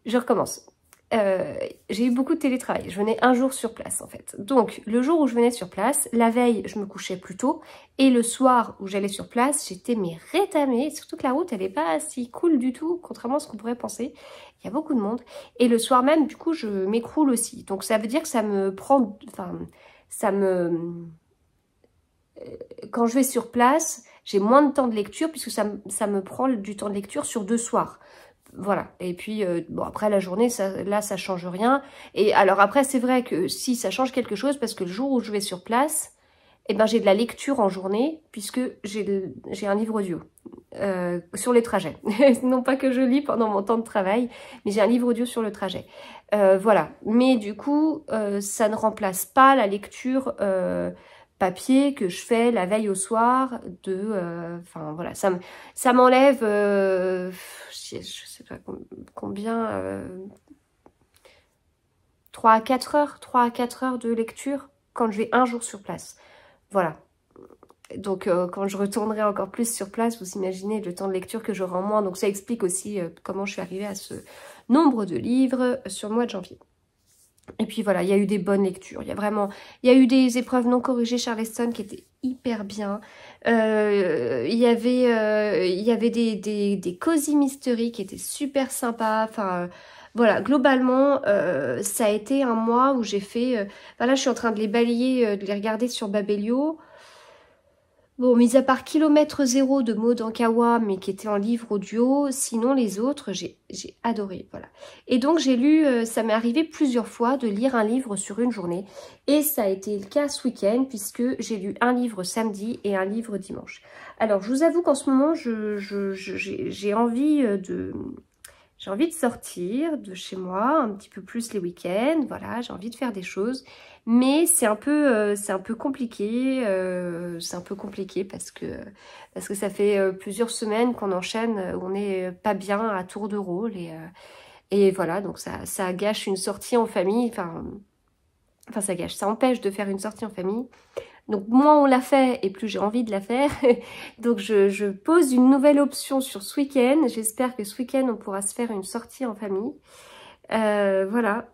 je recommence. J'ai eu beaucoup de télétravail, je venais un jour sur place en fait. Donc le jour où je venais sur place, la veille je me couchais plus tôt et le soir où j'allais sur place, j'étais rétamée, surtout que la route elle est pas si cool du tout, contrairement à ce qu'on pourrait penser. Il y a beaucoup de monde et le soir même du coup je m'écroule aussi. Donc ça veut dire que ça me prend, enfin quand je vais sur place, j'ai moins de temps de lecture puisque ça me prend du temps de lecture sur 2 soirs. Voilà, et puis bon après la journée, là ça change rien. Et alors après c'est vrai que si ça change quelque chose, parce que le jour où je vais sur place, eh ben j'ai de la lecture en journée, puisque j'ai un livre audio sur les trajets. Non pas que je lis pendant mon temps de travail, mais j'ai un livre audio sur le trajet. Voilà, mais du coup ça ne remplace pas la lecture papier que je fais la veille au soir enfin voilà, ça m'enlève je sais pas combien 3 à 4 heures de lecture quand je vais un jour sur place. Voilà. Donc quand je retournerai encore plus sur place, vous imaginez le temps de lecture que j'aurai en moins. Donc ça explique aussi comment je suis arrivée à ce nombre de livres sur le mois de janvier. Et puis voilà, il y a eu des bonnes lectures. Il y a eu des épreuves non corrigées Charleston qui étaient hyper bien. Il y avait des cosy mystery qui étaient super sympas. Enfin, voilà, globalement, ça a été un mois où j'ai fait... Là, je suis en train de les balayer, de les regarder sur Babelio. Bon, mis à part Kilomètre Zéro de Maud Ankawa, mais qui était en livre audio, sinon les autres, j'ai adoré, voilà. Et donc j'ai lu, ça m'est arrivé plusieurs fois de lire un livre sur une journée, et ça a été le cas ce week-end, puisque j'ai lu un livre samedi et un livre dimanche. Alors, je vous avoue qu'en ce moment, j'ai envie J'ai envie de sortir de chez moi un petit peu plus les week-ends, voilà, j'ai envie de faire des choses. Mais c'est un peu compliqué, parce que ça fait plusieurs semaines qu'on enchaîne, où on n'est pas bien à tour de rôle. Et voilà, donc ça gâche une sortie en famille, enfin ça gâche, ça empêche de faire une sortie en famille. Donc moins on la fait et plus j'ai envie de la faire. Donc je pose une nouvelle option sur ce week-end. J'espère que ce week-end on pourra se faire une sortie en famille. Voilà.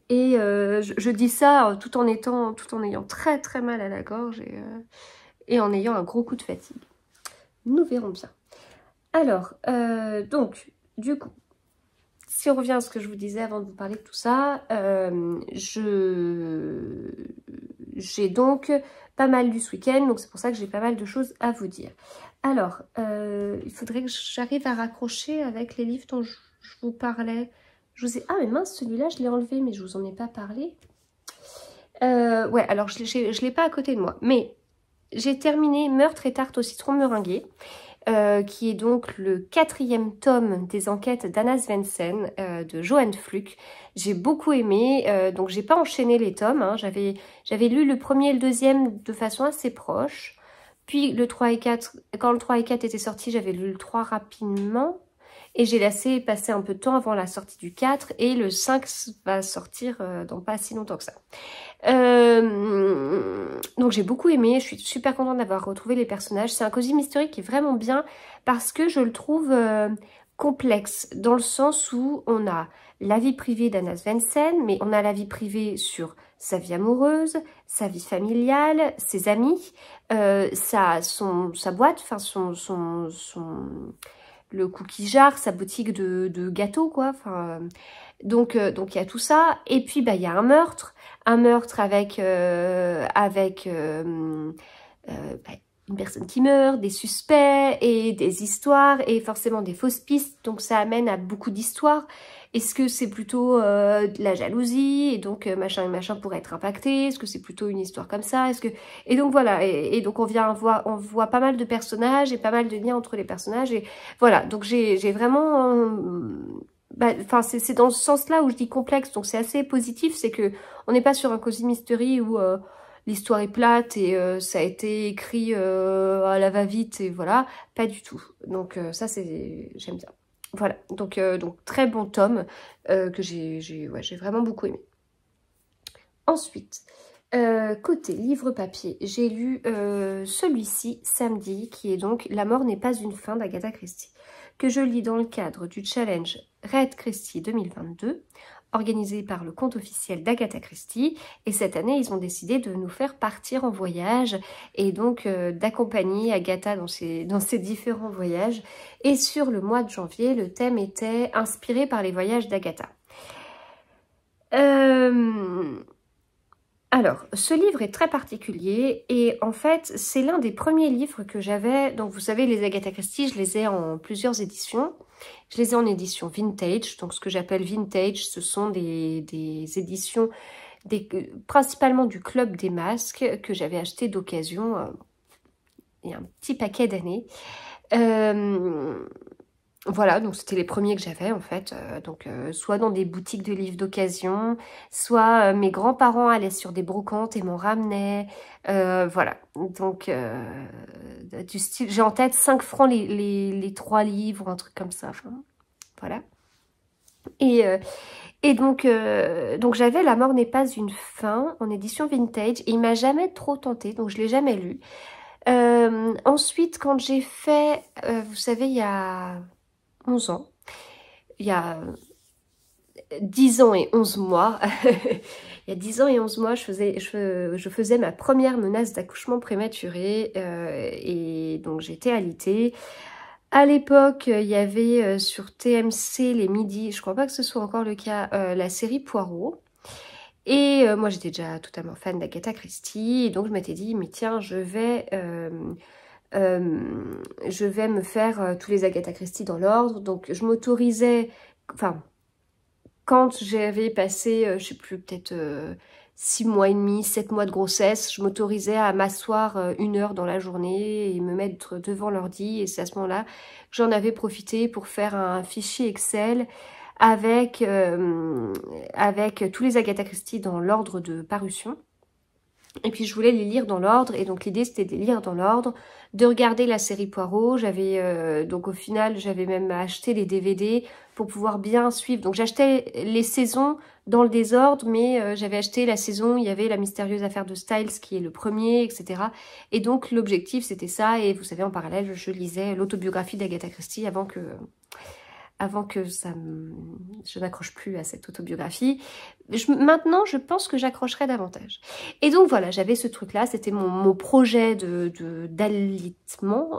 Et je dis ça tout en ayant très très mal à la gorge et en ayant un gros coup de fatigue. Nous verrons bien. Alors, donc, du coup, si on revient à ce que je vous disais avant de vous parler de tout ça, j'ai donc pas mal lu ce week-end, donc c'est pour ça que j'ai pas mal de choses à vous dire. Alors, il faudrait que j'arrive à raccrocher avec les livres dont je vous parlais. Ah mais mince, celui-là je l'ai enlevé, mais je vous en ai pas parlé. Ouais, alors je l'ai pas à côté de moi, mais j'ai terminé Meurtre et tarte au citron meringué. Qui est donc le 4e tome des enquêtes d'Anna Svensson de Johan Fluck. J'ai beaucoup aimé, donc j'ai pas enchaîné les tomes, hein. J'avais lu le premier et le deuxième de façon assez proche, puis le 3 et 4, quand le 3 et 4 étaient sortis, j'avais lu le 3 rapidement, et j'ai laissé passer un peu de temps avant la sortie du 4, et le 5 va sortir dans pas si longtemps que ça. Donc j'ai beaucoup aimé, je suis super contente d'avoir retrouvé les personnages. C'est un cosy mystery qui est vraiment bien parce que je le trouve complexe, dans le sens où on a la vie privée d'Anna Svensson, mais on a la vie privée sur sa vie amoureuse, sa vie familiale, ses amis, sa boîte, enfin le cookie jar, sa boutique de gâteaux, quoi. Enfin, donc il y a tout ça. Et puis bah il y a un meurtre avec une personne qui meurt, des suspects et des histoires et forcément des fausses pistes. Donc ça amène à beaucoup d'histoires. Est-ce que c'est plutôt de la jalousie et donc machin et machin pourrait être impacté? Est-ce que c'est plutôt une histoire comme ça? Et donc voilà, et donc on voit pas mal de personnages et pas mal de liens entre les personnages et voilà. Donc j'ai vraiment enfin c'est dans ce sens-là où je dis complexe, donc c'est assez positif, c'est que on n'est pas sur un cosy mystery où l'histoire est plate et ça a été écrit à la va-vite et voilà, pas du tout. Donc ça j'aime bien. Voilà, donc très bon tome que j'ai vraiment beaucoup aimé. Ensuite, côté livre papier, j'ai lu celui-ci samedi, qui est donc La mort n'est pas une fin d'Agatha Christie, que je lis dans le cadre du challenge Read Christie 2022, organisé par le compte officiel d'Agatha Christie. Et cette année, ils ont décidé de nous faire partir en voyage et donc d'accompagner Agatha dans ses différents voyages. Et sur le mois de janvier, le thème était inspiré par les voyages d'Agatha. Alors, ce livre est très particulier et en fait, c'est l'un des premiers livres que j'avais. Donc, vous savez, les Agatha Christie, je les ai en plusieurs éditions. Je les ai en édition vintage. Donc, ce que j'appelle vintage, ce sont des éditions principalement du Club des Masques que j'avais acheté d'occasion il y a un petit paquet d'années. Voilà, donc c'était les premiers que j'avais en fait, soit dans des boutiques de livres d'occasion, soit mes grands-parents allaient sur des brocantes et m'en ramenaient, voilà, donc du style, j'ai en tête 5 francs les 3 livres, un truc comme ça, enfin, voilà. Et donc j'avais La mort n'est pas une fin en édition vintage et il m'a jamais trop tenté, donc je l'ai jamais lu. Ensuite, quand j'ai fait, vous savez, il y a 11 ans, il y a 10 ans et 11 mois, il y a 10 ans et 11 mois, je faisais ma première menace d'accouchement prématuré et donc j'étais alitée. À l'époque, il y avait sur TMC les midis, je crois pas que ce soit encore le cas, la série Poirot. Et moi j'étais déjà totalement fan d'Agatha Christie, et donc je m'étais dit, mais tiens, je vais me faire tous les Agatha Christie dans l'ordre. Donc je m'autorisais, enfin, quand j'avais passé, je sais plus, peut-être 6 mois et demi, 7 mois de grossesse, je m'autorisais à m'asseoir 1 heure dans la journée et me mettre devant l'ordi. Et c'est à ce moment-là que j'en avais profité pour faire un fichier Excel avec tous les Agatha Christie dans l'ordre de parution. Et puis je voulais les lire dans l'ordre, et donc l'idée c'était de les lire dans l'ordre, de regarder la série Poirot. J'avais donc au final j'avais même acheté les DVD pour pouvoir bien suivre. Donc j'achetais les saisons dans le désordre, mais j'avais acheté la saison où il y avait la mystérieuse affaire de Styles qui est le premier, etc. Et donc l'objectif c'était ça, et vous savez en parallèle je lisais l'autobiographie d'Agatha Christie avant que je n'accroche plus à cette autobiographie. Maintenant, je pense que j'accrocherai davantage. Et donc voilà, j'avais ce truc-là, c'était mon projet d'alitement.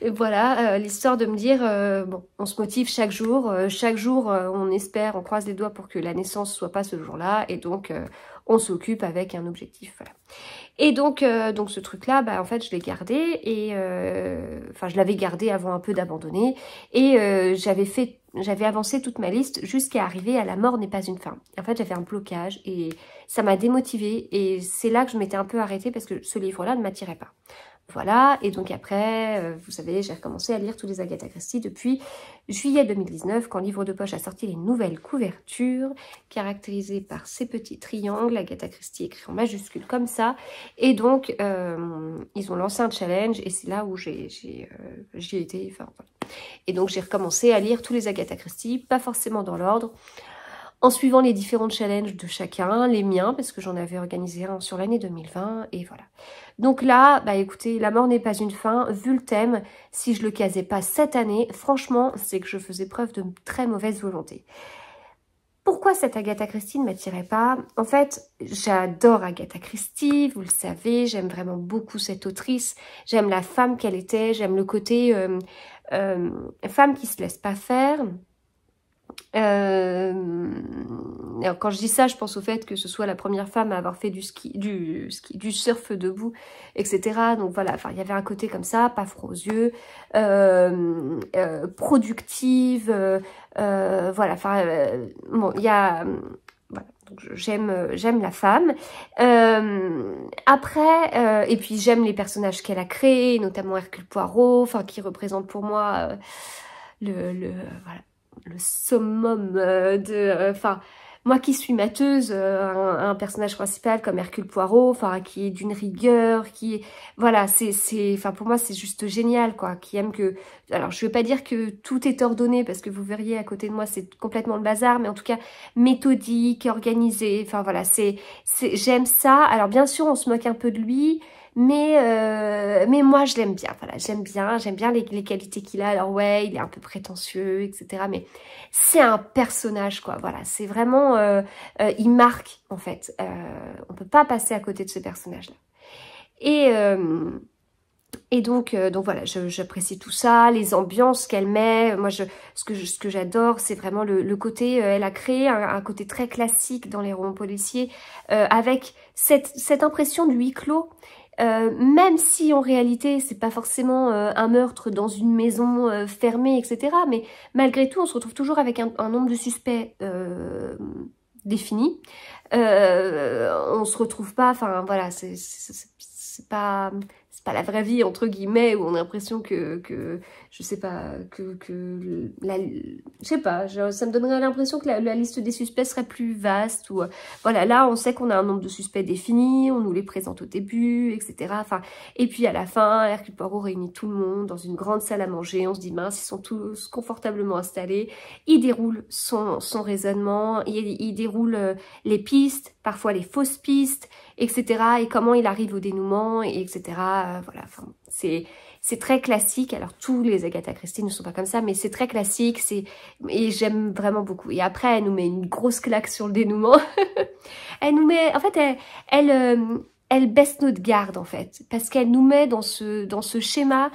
Voilà, l'histoire de me dire, bon, on se motive chaque jour, on espère, on croise les doigts pour que la naissance soit pas ce jour-là, et donc on s'occupe avec un objectif, voilà. Et donc ce truc-là, bah, en fait, je l'ai gardé, et enfin, je l'avais gardé avant un peu d'abandonner, et j'avais avancé toute ma liste jusqu'à arriver à La mort n'est pas une fin. En fait, j'avais un blocage, et ça m'a démotivée, et c'est là que je m'étais un peu arrêtée, parce que ce livre-là ne m'attirait pas. Voilà, et donc après, vous savez, j'ai recommencé à lire tous les Agatha Christie depuis juillet 2019, quand Livre de Poche a sorti les nouvelles couvertures, caractérisées par ces petits triangles, Agatha Christie écrit en majuscule comme ça, et donc ils ont lancé un challenge, et c'est là où j'y ai été, enfin voilà. Et donc j'ai recommencé à lire tous les Agatha Christie, pas forcément dans l'ordre, en suivant les différents challenges de chacun, les miens, parce que j'en avais organisé un sur l'année 2020, et voilà. Donc là, bah écoutez, La mort n'est pas une fin, vu le thème, si je le casais pas cette année, franchement, c'est que je faisais preuve de très mauvaise volonté. Pourquoi cette Agatha Christie ne m'attirait pas? En fait, j'adore Agatha Christie, vous le savez, j'aime vraiment beaucoup cette autrice, j'aime la femme qu'elle était, j'aime le côté femme qui se laisse pas faire. Alors quand je dis ça, je pense au fait que ce soit la première femme à avoir fait du surf debout, etc. Donc voilà, enfin il y avait un côté comme ça, pas froid aux yeux, productive, voilà, enfin bon, il y a voilà, donc j'aime la femme. Après, et puis j'aime les personnages qu'elle a créés, notamment Hercule Poirot, enfin qui représente pour moi voilà, le summum enfin, moi qui suis matheuse, un personnage principal comme Hercule Poirot, enfin, qui est d'une rigueur, voilà, enfin, pour moi, c'est juste génial, quoi, qui aime que, alors, je veux pas dire que tout est ordonné, parce que vous verriez à côté de moi, c'est complètement le bazar, mais en tout cas, méthodique, organisé, enfin, voilà, j'aime ça. Alors, bien sûr, on se moque un peu de lui, mais moi je l'aime bien, voilà, j'aime bien les qualités qu'il a. Alors ouais, il est un peu prétentieux, etc. Mais c'est un personnage, quoi, voilà, c'est vraiment, il marque, en fait. On peut pas passer à côté de ce personnage-là. Et donc voilà, j'apprécie tout ça, les ambiances qu'elle met. Moi, ce que j'adore, c'est vraiment le côté, elle a créé un côté très classique dans les romans policiers, avec cette impression de huis clos. Même si en réalité c'est pas forcément un meurtre dans une maison fermée, etc. Mais malgré tout, on se retrouve toujours avec un nombre de suspects défini. On se retrouve pas, enfin voilà, c'est pas la vraie vie entre guillemets, où on a l'impression que je sais pas, je sais pas, ça me donnerait l'impression que la liste des suspects serait plus vaste, ou voilà, là on sait qu'on a un nombre de suspects définis, on nous les présente au début, etc. Enfin, et puis à la fin, Hercule Poirot réunit tout le monde dans une grande salle à manger, on se dit mince, ils sont tous confortablement installés, il déroule son raisonnement, il déroule les pistes, parfois les fausses pistes, etc. et comment il arrive au dénouement, etc. Voilà, enfin, c'est très classique. Alors tous les Agatha Christie ne sont pas comme ça, mais c'est très classique, et j'aime vraiment beaucoup. Et après, elle nous met une grosse claque sur le dénouement. Elle nous met, en fait, elle baisse notre garde, en fait, parce qu'elle nous met dans ce schéma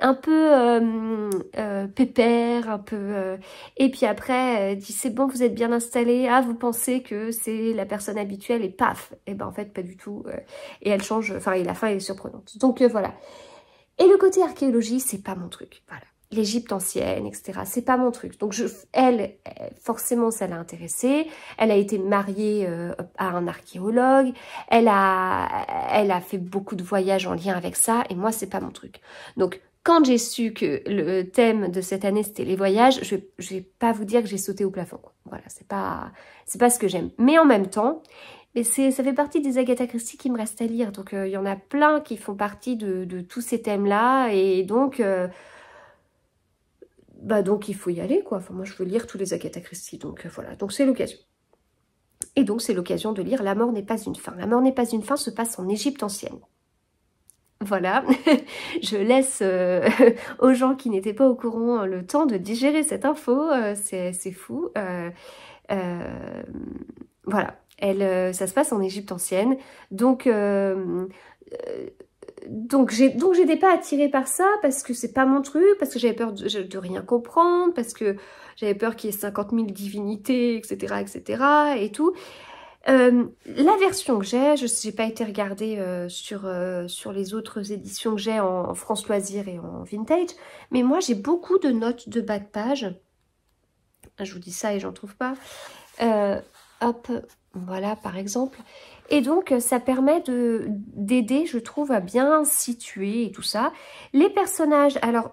un peu pépère, un peu... Et puis après, elle dit, c'est bon, vous êtes bien installé. Ah, vous pensez que c'est la personne habituelle, et paf. Et ben en fait, pas du tout. Et elle change, enfin, et la fin est surprenante. Donc voilà. Et le côté archéologie, c'est pas mon truc. Voilà. l'Égypte ancienne, etc. C'est pas mon truc. Donc elle, forcément, ça l'a intéressée. Elle a été mariée à un archéologue. Elle a fait beaucoup de voyages en lien avec ça. Et moi, c'est pas mon truc. Donc, quand j'ai su que le thème de cette année, c'était les voyages, je vais pas vous dire que j'ai sauté au plafond. Voilà, c'est pas ce que j'aime. Mais en même temps, ça fait partie des Agatha Christie qui me restent à lire. Donc, il y en a plein qui font partie de tous ces thèmes-là. Et donc... donc il faut y aller, quoi. Enfin, moi, je veux lire tous les Agatha Christie, donc voilà. Donc c'est l'occasion. Et donc c'est l'occasion de lire La mort n'est pas une fin. La mort n'est pas une fin se passe en Égypte ancienne. Voilà, je laisse aux gens qui n'étaient pas au courant le temps de digérer cette info, c'est fou. Voilà, ça se passe en Égypte ancienne, donc j'étais pas attirée par ça parce que c'est pas mon truc, parce que j'avais peur de rien comprendre, parce que j'avais peur qu'il y ait 50 000 divinités, etc., etc. et tout. La version que j'ai, je n'ai pas été regarder sur les autres éditions que j'ai en France Loisirs et en Vintage, mais moi j'ai beaucoup de notes de bas de page. Je vous dis ça et j'en trouve pas. Hop, voilà par exemple. Et donc, ça permet d'aider, je trouve, à bien situer et tout ça. Les personnages, alors,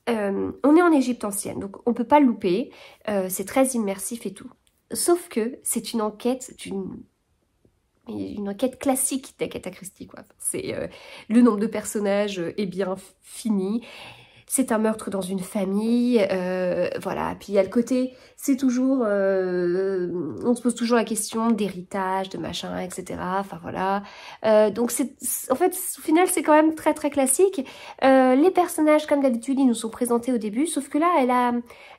on est en Égypte ancienne, donc on ne peut pas le louper. C'est très immersif et tout. Sauf que c'est une enquête une enquête classique d'Agatha Christie, quoi. C'est le nombre de personnages est bien fini. C'est un meurtre dans une famille, voilà. Puis il y a le côté, c'est toujours, on se pose toujours la question d'héritage, de machin, etc. Enfin voilà. Donc en fait, au final, c'est quand même très très classique. Les personnages, comme d'habitude, ils nous sont présentés au début, sauf que là,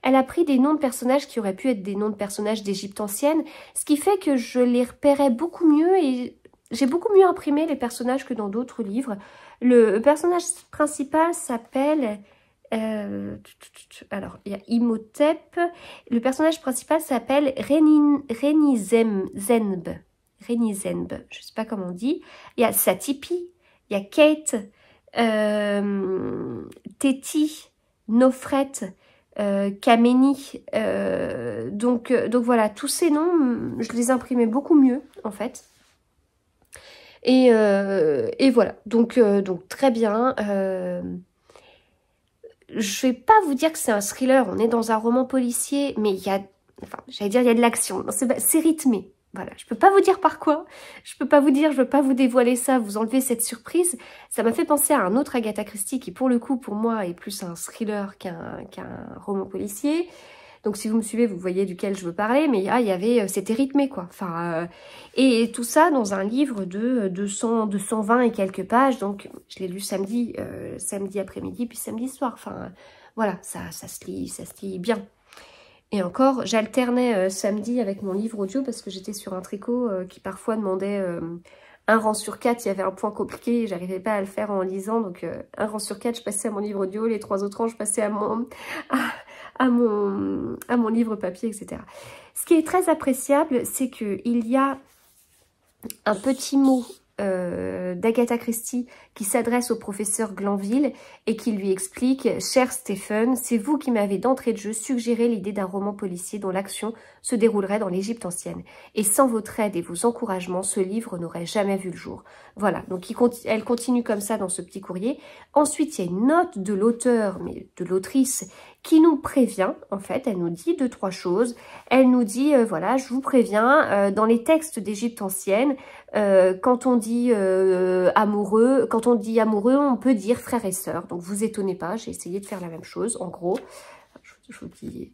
elle a pris des noms de personnages qui auraient pu être des noms de personnages d'Égypte ancienne, ce qui fait que je les repérais beaucoup mieux et j'ai beaucoup mieux imprimé les personnages que dans d'autres livres. Le personnage principal s'appelle... alors, il y a Imhotep. Le personnage principal s'appelle Renizenb. Renizenb, je sais pas comment on dit. Il y a Satipi, il y a Kate, Teti, Nofret, Kameni. Donc voilà, tous ces noms, je les imprimais beaucoup mieux, en fait. Et voilà, donc très bien. Je vais pas vous dire que c'est un thriller, on est dans un roman policier, mais il y a, enfin, j'allais dire il y a de l'action, c'est rythmé. Voilà, je peux pas vous dire par quoi, je peux pas vous dire, je veux pas vous dévoiler ça, vous enlever cette surprise. Ça m'a fait penser à un autre Agatha Christie qui, pour le coup, pour moi, est plus un thriller qu'un roman policier. Donc si vous me suivez, vous voyez duquel je veux parler, mais il y avait, c'était rythmé quoi. Enfin, et tout ça dans un livre de 220 et quelques pages. Donc je l'ai lu samedi, samedi après-midi, puis samedi soir. Enfin, voilà, ça se lit bien. Et encore, j'alternais samedi avec mon livre audio parce que j'étais sur un tricot qui parfois demandait un rang sur 4, il y avait un point compliqué, j'arrivais pas à le faire en lisant, donc un rang sur 4, je passais à mon livre audio, les 3 autres rangs, je passais à mon livre papier, etc. Ce qui est très appréciable, c'est qu'il y a un petit mot d'Agatha Christie qui s'adresse au professeur Glanville et qui lui explique « Cher Stephen, c'est vous qui m'avez d'entrée de jeu suggéré l'idée d'un roman policier dont l'action se déroulerait dans l'Égypte ancienne. Et sans votre aide et vos encouragements, ce livre n'aurait jamais vu le jour. » Voilà, donc elle continue comme ça dans ce petit courrier. Ensuite, il y a une note de l'auteur, mais de l'autrice, qui nous prévient, en fait, elle nous dit 2-3 choses. Elle nous dit, voilà, je vous préviens, dans les textes d'Égypte ancienne, quand on dit amoureux, on peut dire frère et sœur. Donc vous étonnez pas, j'ai essayé de faire la même chose, en gros. Je vous dis,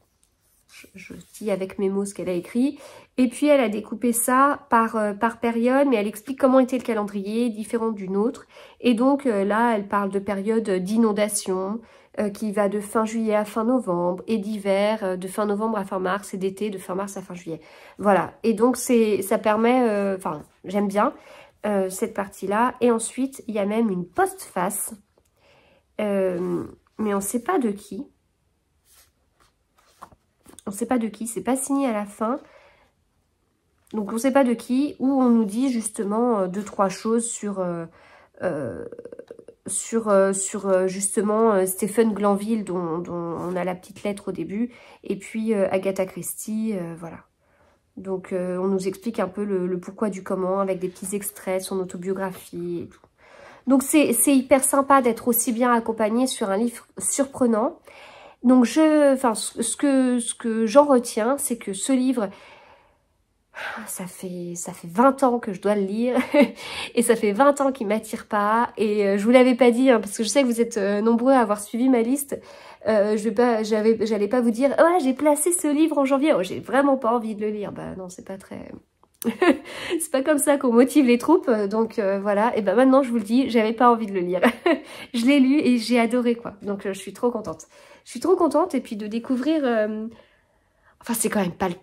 je dis avec mes mots ce qu'elle a écrit. Et puis elle a découpé ça par période, mais elle explique comment était le calendrier, différent du nôtre. Et donc là, elle parle de période d'inondation, qui va de fin juillet à fin novembre, et d'hiver, de fin novembre à fin mars, et d'été, de fin mars à fin juillet. Voilà, et donc ça permet, enfin, j'aime bien cette partie-là. Et ensuite, il y a même une postface, mais on ne sait pas de qui. On ne sait pas de qui, c'est pas signé à la fin. Donc on ne sait pas de qui, où on nous dit justement 2-3 choses sur sur justement Stephen Glanville dont on a la petite lettre au début, et puis Agatha Christie, voilà. Donc on nous explique un peu le pourquoi du comment avec des petits extraits, son autobiographie et tout. Donc c'est hyper sympa d'être aussi bien accompagné sur un livre surprenant. Donc ce que j'en retiens, c'est que ce livre, ça fait 20 ans que je dois le lire et ça fait 20 ans qu'il m'attire pas, et je vous l'avais pas dit hein, parce que je sais que vous êtes nombreux à avoir suivi ma liste. J'allais pas vous dire ouais, j'ai placé ce livre en janvier, oh, j'ai vraiment pas envie de le lire. Bah non, c'est pas très c'est pas comme ça qu'on motive les troupes, donc voilà. Et ben maintenant je vous le dis, j'avais pas envie de le lire. Je l'ai lu et j'ai adoré quoi, donc je suis trop contente. Je suis trop contente, et puis de découvrir enfin c'est quand même pas le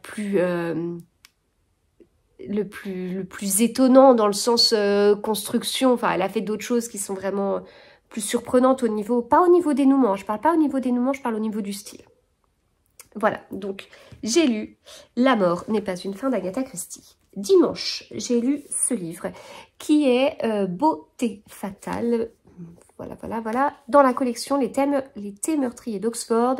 plus étonnant dans le sens construction. Enfin, elle a fait d'autres choses qui sont vraiment plus surprenantes au niveau, pas au niveau dénouement, je parle pas au niveau dénouement, je parle au niveau du style. Voilà, donc j'ai lu La mort n'est pas une fin d'Agatha Christie. Dimanche, j'ai lu ce livre qui est Beauté fatale. Voilà, dans la collection Les thés meurtriers d'Oxford,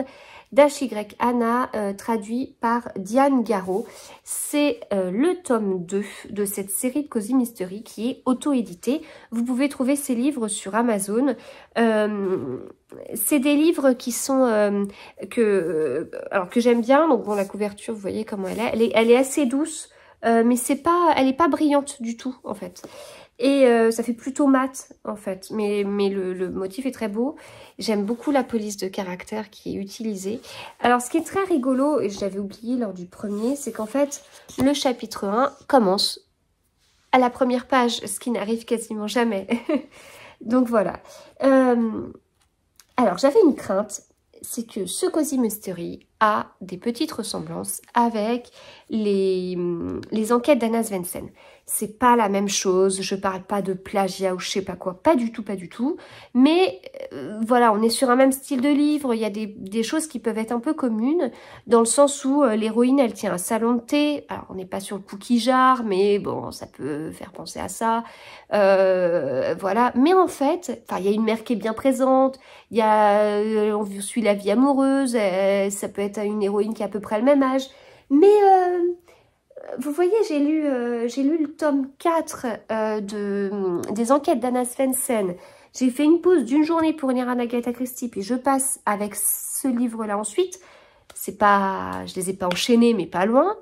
d'H.Y. Anna, traduit par Diane Garraud. C'est le tome 2 de cette série de Cozy Mystery qui est auto-édité. Vous pouvez trouver ces livres sur Amazon. C'est des livres qui sont que j'aime bien. Donc bon, la couverture, vous voyez comment elle est. Elle est assez douce, mais elle est pas brillante du tout en fait. Et ça fait plutôt mat en fait, mais le motif est très beau. J'aime beaucoup la police de caractère qui est utilisée. Alors ce qui est très rigolo, et je l'avais oublié lors du premier, c'est qu'en fait le chapitre 1 commence à la première page, ce qui n'arrive quasiment jamais. Donc voilà. Alors j'avais une crainte, c'est que ce Cozy Mystery a des petites ressemblances avec les enquêtes d'Anna Svensson. C'est pas la même chose, je parle pas de plagiat ou je sais pas quoi, pas du tout. Mais voilà, on est sur un même style de livre, il y a des choses qui peuvent être un peu communes, dans le sens où l'héroïne, elle tient un salon de thé. Alors, on n'est pas sur le cookie jar, mais bon, ça peut faire penser à ça. Voilà, mais en fait, il y a une mère qui est bien présente, il y a, on suit la vie amoureuse, ça peut être une héroïne qui a à peu près le même âge, mais vous voyez, j'ai lu le tome 4 des enquêtes d'Anna Svensson. J'ai fait une pause d'une journée pour lire Agatha Christie, puis je passe avec ce livre-là ensuite. C'est pas, je les ai pas enchaînés, mais pas loin.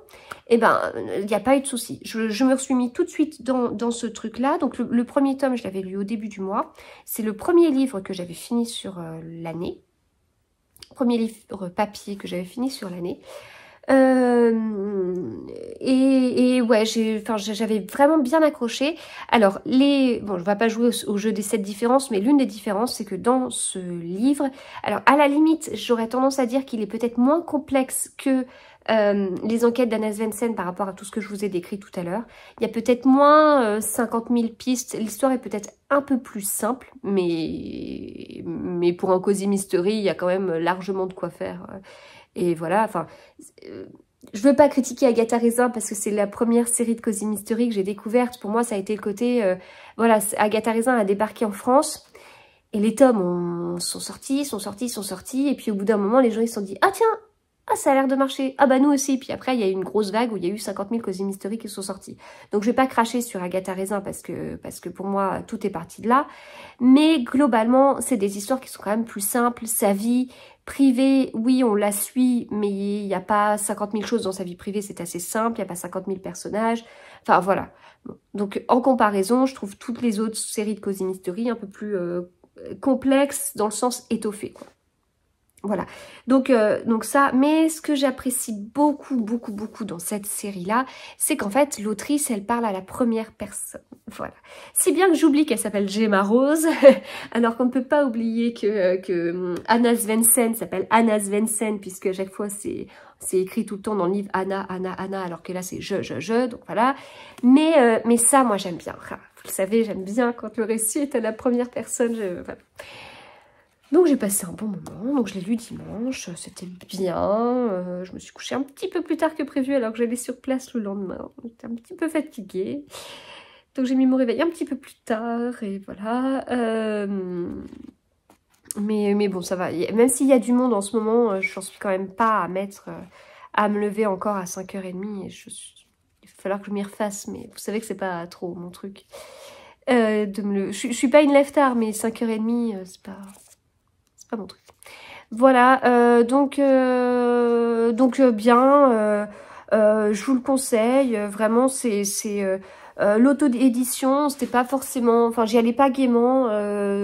Et ben, il n'y a pas eu de souci. Je me suis mis tout de suite dans ce truc-là. Donc le premier tome, je l'avais lu au début du mois. C'est le premier livre que j'avais fini sur l'année. Premier livre papier que j'avais fini sur l'année. Et ouais, j'avais vraiment bien accroché. Alors, bon, je ne vais pas jouer au jeu des 7 différences, mais l'une des différences, c'est que dans ce livre, alors à la limite, j'aurais tendance à dire qu'il est peut-être moins complexe que les enquêtes d'Anna Svensson par rapport à tout ce que je vous ai décrit tout à l'heure. Il y a peut-être moins 50 000 pistes, l'histoire est peut-être un peu plus simple, mais pour un Cozy Mystery, il y a quand même largement de quoi faire. Et voilà, enfin, je veux pas critiquer Agatha Raisin parce que c'est la première série de Cozy Mystery que j'ai découverte. Pour moi, ça a été le côté, voilà, Agatha Raisin a débarqué en France et les tomes sont sortis. Et puis au bout d'un moment, les gens ils se sont dit, ah tiens, ça a l'air de marcher. Ah bah nous aussi. Puis après, il y a eu une grosse vague où il y a eu 50 000 Cozy Mystery qui sont sortis. Donc je vais pas cracher sur Agatha Raisin parce que pour moi, tout est parti de là. Mais globalement, c'est des histoires qui sont quand même plus simples. Sa vie privée, oui, on la suit, mais il n'y a pas 50 000 choses dans sa vie privée, c'est assez simple. Il n'y a pas 50 000 personnages. Enfin voilà. Bon. Donc en comparaison, je trouve toutes les autres séries de Cozy Mystery un peu plus complexes dans le sens étoffé, quoi. Voilà, donc ça, mais ce que j'apprécie beaucoup dans cette série-là, c'est qu'en fait, l'autrice, elle parle à la première personne, voilà. Si bien que j'oublie qu'elle s'appelle Gemma Rose, alors qu'on ne peut pas oublier que Anna Svensson s'appelle Anna Svensson, puisque à chaque fois, c'est écrit tout le temps dans le livre Anna, alors que là, c'est je, donc voilà. Mais ça, moi, j'aime bien. Vous le savez, j'aime bien quand le récit est à la première personne, voilà. Donc j'ai passé un bon moment, donc je l'ai lu dimanche, c'était bien, je me suis couchée un petit peu plus tard que prévu alors que j'allais sur place le lendemain, j'étais un petit peu fatiguée. Donc j'ai mis mon réveil un petit peu plus tard et voilà. Mais bon, ça va. Même s'il y a du monde en ce moment, je n'en suis quand même pas à me lever encore à 5h30. Et il va falloir que je m'y refasse, mais vous savez que c'est pas trop mon truc. Je suis pas une lève-tard, mais 5h30, c'est pas mon truc. Voilà, donc bien, je vous le conseille, vraiment c'est l'auto-édition, c'était pas forcément, enfin j'y allais pas gaiement,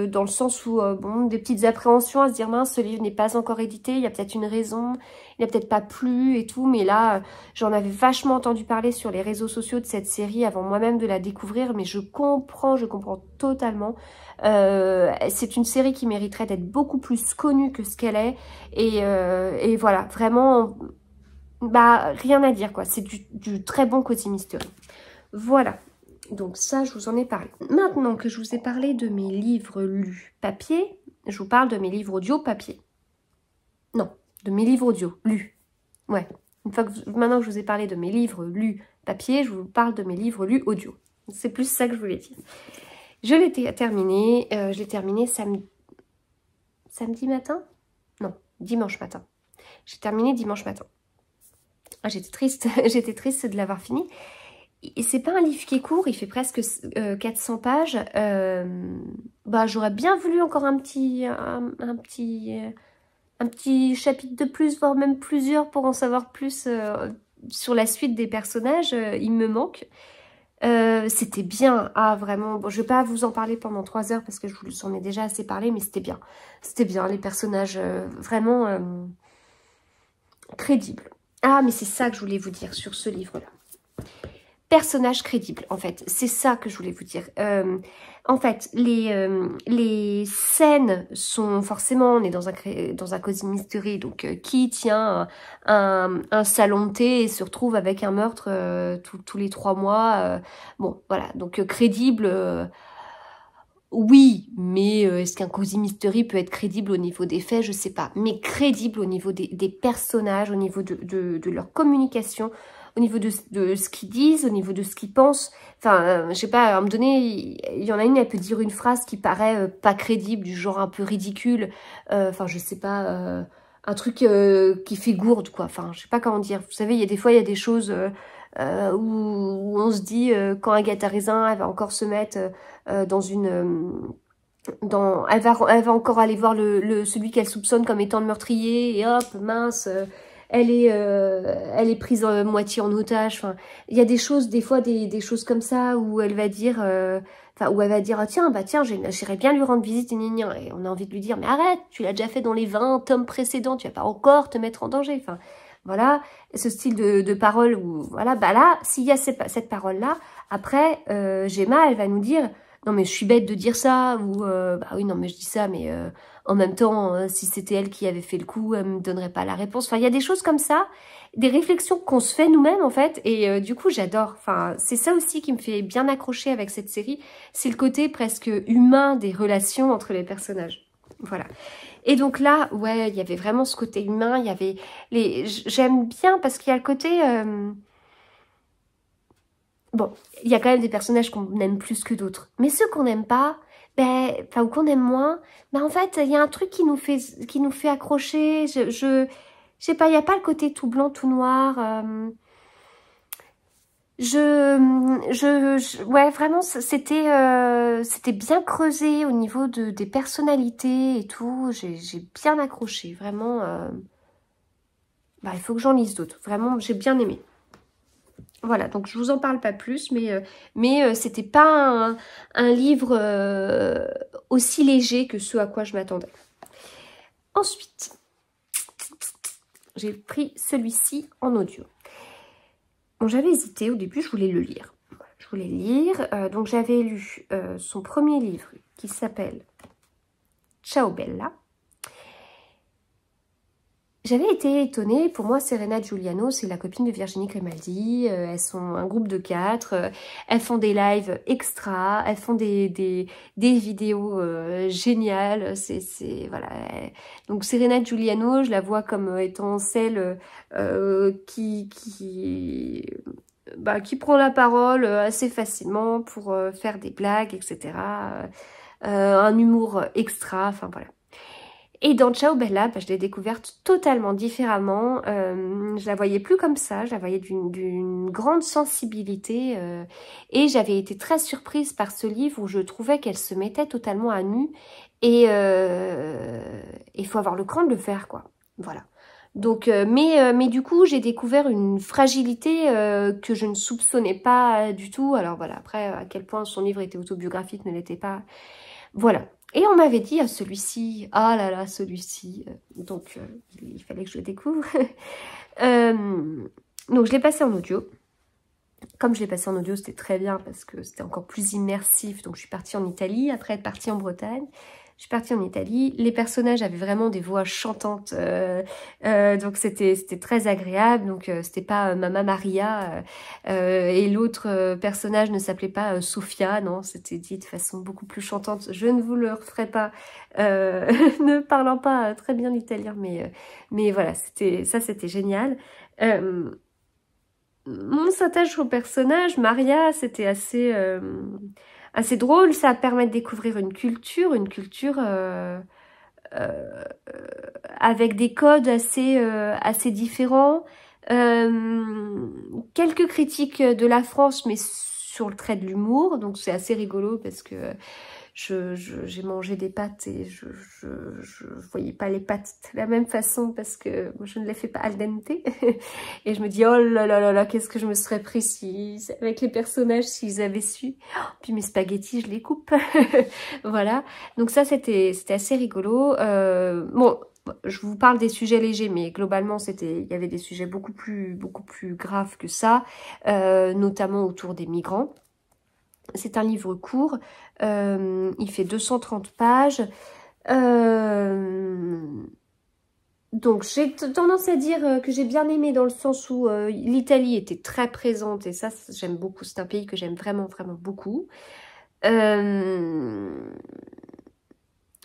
dans le sens où, bon, des petites appréhensions à se dire mince, ce livre n'est pas encore édité, il y a peut-être une raison, il n'a peut-être pas plu et tout, mais là, j'en avais vachement entendu parler sur les réseaux sociaux de cette série avant moi-même de la découvrir, mais je comprends totalement. C'est une série qui mériterait d'être beaucoup plus connue que ce qu'elle est, et voilà, vraiment, bah rien à dire quoi, c'est du très bon Cozy Mystery. Voilà, donc ça je vous en ai parlé. Maintenant que je vous ai parlé de mes livres lus papier, je vous parle de mes livres audio papier. Non, de mes livres audio lus. Ouais, maintenant que je vous ai parlé de mes livres lus papier, je vous parle de mes livres lus audio. C'est plus ça que je voulais dire. Je l'ai terminé, samedi matin? Non, dimanche matin. J'ai terminé dimanche matin. Ah, j'étais triste, j'étais triste de l'avoir fini. Et c'est pas un livre qui est court, il fait presque 400 pages. Bah, j'aurais bien voulu encore un petit chapitre de plus, voire même plusieurs pour en savoir plus sur la suite des personnages. Il me manque. C'était bien, vraiment. Bon, je vais pas vous en parler pendant 3 heures parce que je vous en ai déjà assez parlé, mais c'était bien. C'était bien, les personnages vraiment crédibles. Ah, mais c'est ça que je voulais vous dire sur ce livre-là. Personnage crédible, en fait. C'est ça que je voulais vous dire. En fait, les scènes sont forcément... On est dans un Cozy Mystery, donc qui tient un salon de thé et se retrouve avec un meurtre tous les 3 mois. Bon, voilà. Donc crédible... oui, mais est-ce qu'un Cozy Mystery peut être crédible au niveau des faits? Je sais pas. Mais crédible au niveau des personnages, au niveau de leur communication, au niveau de ce qu'ils disent, au niveau de ce qu'ils pensent. Enfin, je sais pas, à un moment donné, il y en a une, elle peut dire une phrase qui paraît pas crédible, du genre un peu ridicule. Enfin, je sais pas, un truc qui fait gourde, quoi. Enfin, je sais pas comment dire. Vous savez, il y a des fois, il y a des choses où on se dit, quand Agatha Raisin, elle va encore se mettre dans une... elle va encore aller voir celui qu'elle soupçonne comme étant le meurtrier, et hop, mince... elle est prise moitié en otage. Enfin, il y a des choses, des fois, des choses comme ça où elle va dire, où elle va dire, ah, tiens, j'irais bien lui rendre visite, et on a envie de lui dire, mais arrête, tu l'as déjà fait dans les 20 tomes précédents, tu vas pas encore te mettre en danger. Enfin, voilà, ce style de parole où, voilà, bah là, s'il y a cette parole-là, après, Gemma, elle va nous dire, non mais je suis bête de dire ça, ou bah oui, non mais je dis ça, mais en même temps, si c'était elle qui avait fait le coup, elle me donnerait pas la réponse. Enfin, il y a des choses comme ça, des réflexions qu'on se fait nous-mêmes en fait, et du coup j'adore. Enfin, c'est ça aussi qui me fait bien accrocher avec cette série, c'est le côté presque humain des relations entre les personnages. Voilà. Et donc là, ouais, il y avait vraiment ce côté humain, il y avait j'aime bien parce qu'il y a le côté... Bon, il y a quand même des personnages qu'on aime plus que d'autres. Mais ceux qu'on n'aime pas, ben, enfin, ou qu'on aime moins, ben, en fait, il y a un truc qui nous fait accrocher. Je sais pas, il n'y a pas le côté tout blanc, tout noir. Ouais, vraiment, c'était bien creusé au niveau des personnalités et tout. J'ai bien accroché, vraiment. Bah, il faut que j'en lise d'autres. Vraiment, j'ai bien aimé. Voilà, donc je vous en parle pas plus, mais c'était pas un livre aussi léger que ce à quoi je m'attendais. Ensuite, j'ai pris celui-ci en audio. Bon, j'avais hésité, au début je voulais le lire. Je voulais lire, donc j'avais lu son premier livre qui s'appelle Ciao Bella. J'avais été étonnée, pour moi Serena Giuliano, c'est la copine de Virginie Grimaldi, elles sont un groupe de 4, elles font des lives extra, elles font des vidéos géniales, voilà. Donc Serena Giuliano, je la vois comme étant celle qui qui prend la parole assez facilement pour faire des blagues, etc. Un humour extra, enfin voilà. Et dans Ciao Bella, je l'ai découverte totalement différemment. Je la voyais plus comme ça, je la voyais d'une grande sensibilité. Et j'avais été très surprise par ce livre où je trouvais qu'elle se mettait totalement à nu. Et il faut avoir le cran de le faire, quoi. Voilà. Donc, mais du coup, j'ai découvert une fragilité que je ne soupçonnais pas du tout. Alors voilà, après, à quel point son livre était autobiographique ne l'était pas. Voilà. Et on m'avait dit, ah, celui-ci, ah là là, celui-ci. Donc, il fallait que je le découvre. Donc, je l'ai passé en audio. Comme je l'ai passé en audio, c'était très bien parce que c'était encore plus immersif. Donc, je suis partie en Italie, après être partie en Bretagne. Je suis partie en Italie. Les personnages avaient vraiment des voix chantantes. Donc, c'était très agréable. Donc, c'était pas Mama Maria. Et l'autre personnage ne s'appelait pas Sofia. Non, c'était dit de façon beaucoup plus chantante. Je ne vous le referai pas, ne parlant pas très bien l'italien. Mais voilà, c'était génial. On s'attache au personnage. Maria, c'était assez drôle. Ça permet de découvrir une culture avec des codes assez différents. Quelques critiques de la France, mais sur le trait de l'humour. Donc c'est assez rigolo parce que j'ai mangé des pâtes et je voyais pas les pâtes de la même façon parce que moi, je ne les fais pas al dente. Et je me dis, oh là là là là, qu'est-ce que je me serais pris avec les personnages s'ils avaient su. Puis mes spaghettis, je les coupe. Voilà. Donc ça, c'était assez rigolo. Bon, je vous parle des sujets légers, mais globalement, il y avait des sujets beaucoup plus graves que ça, notamment autour des migrants. C'est un livre court, il fait 230 pages. Donc j'ai tendance à dire que j'ai bien aimé dans le sens où l'Italie était très présente et ça j'aime beaucoup, c'est un pays que j'aime vraiment beaucoup.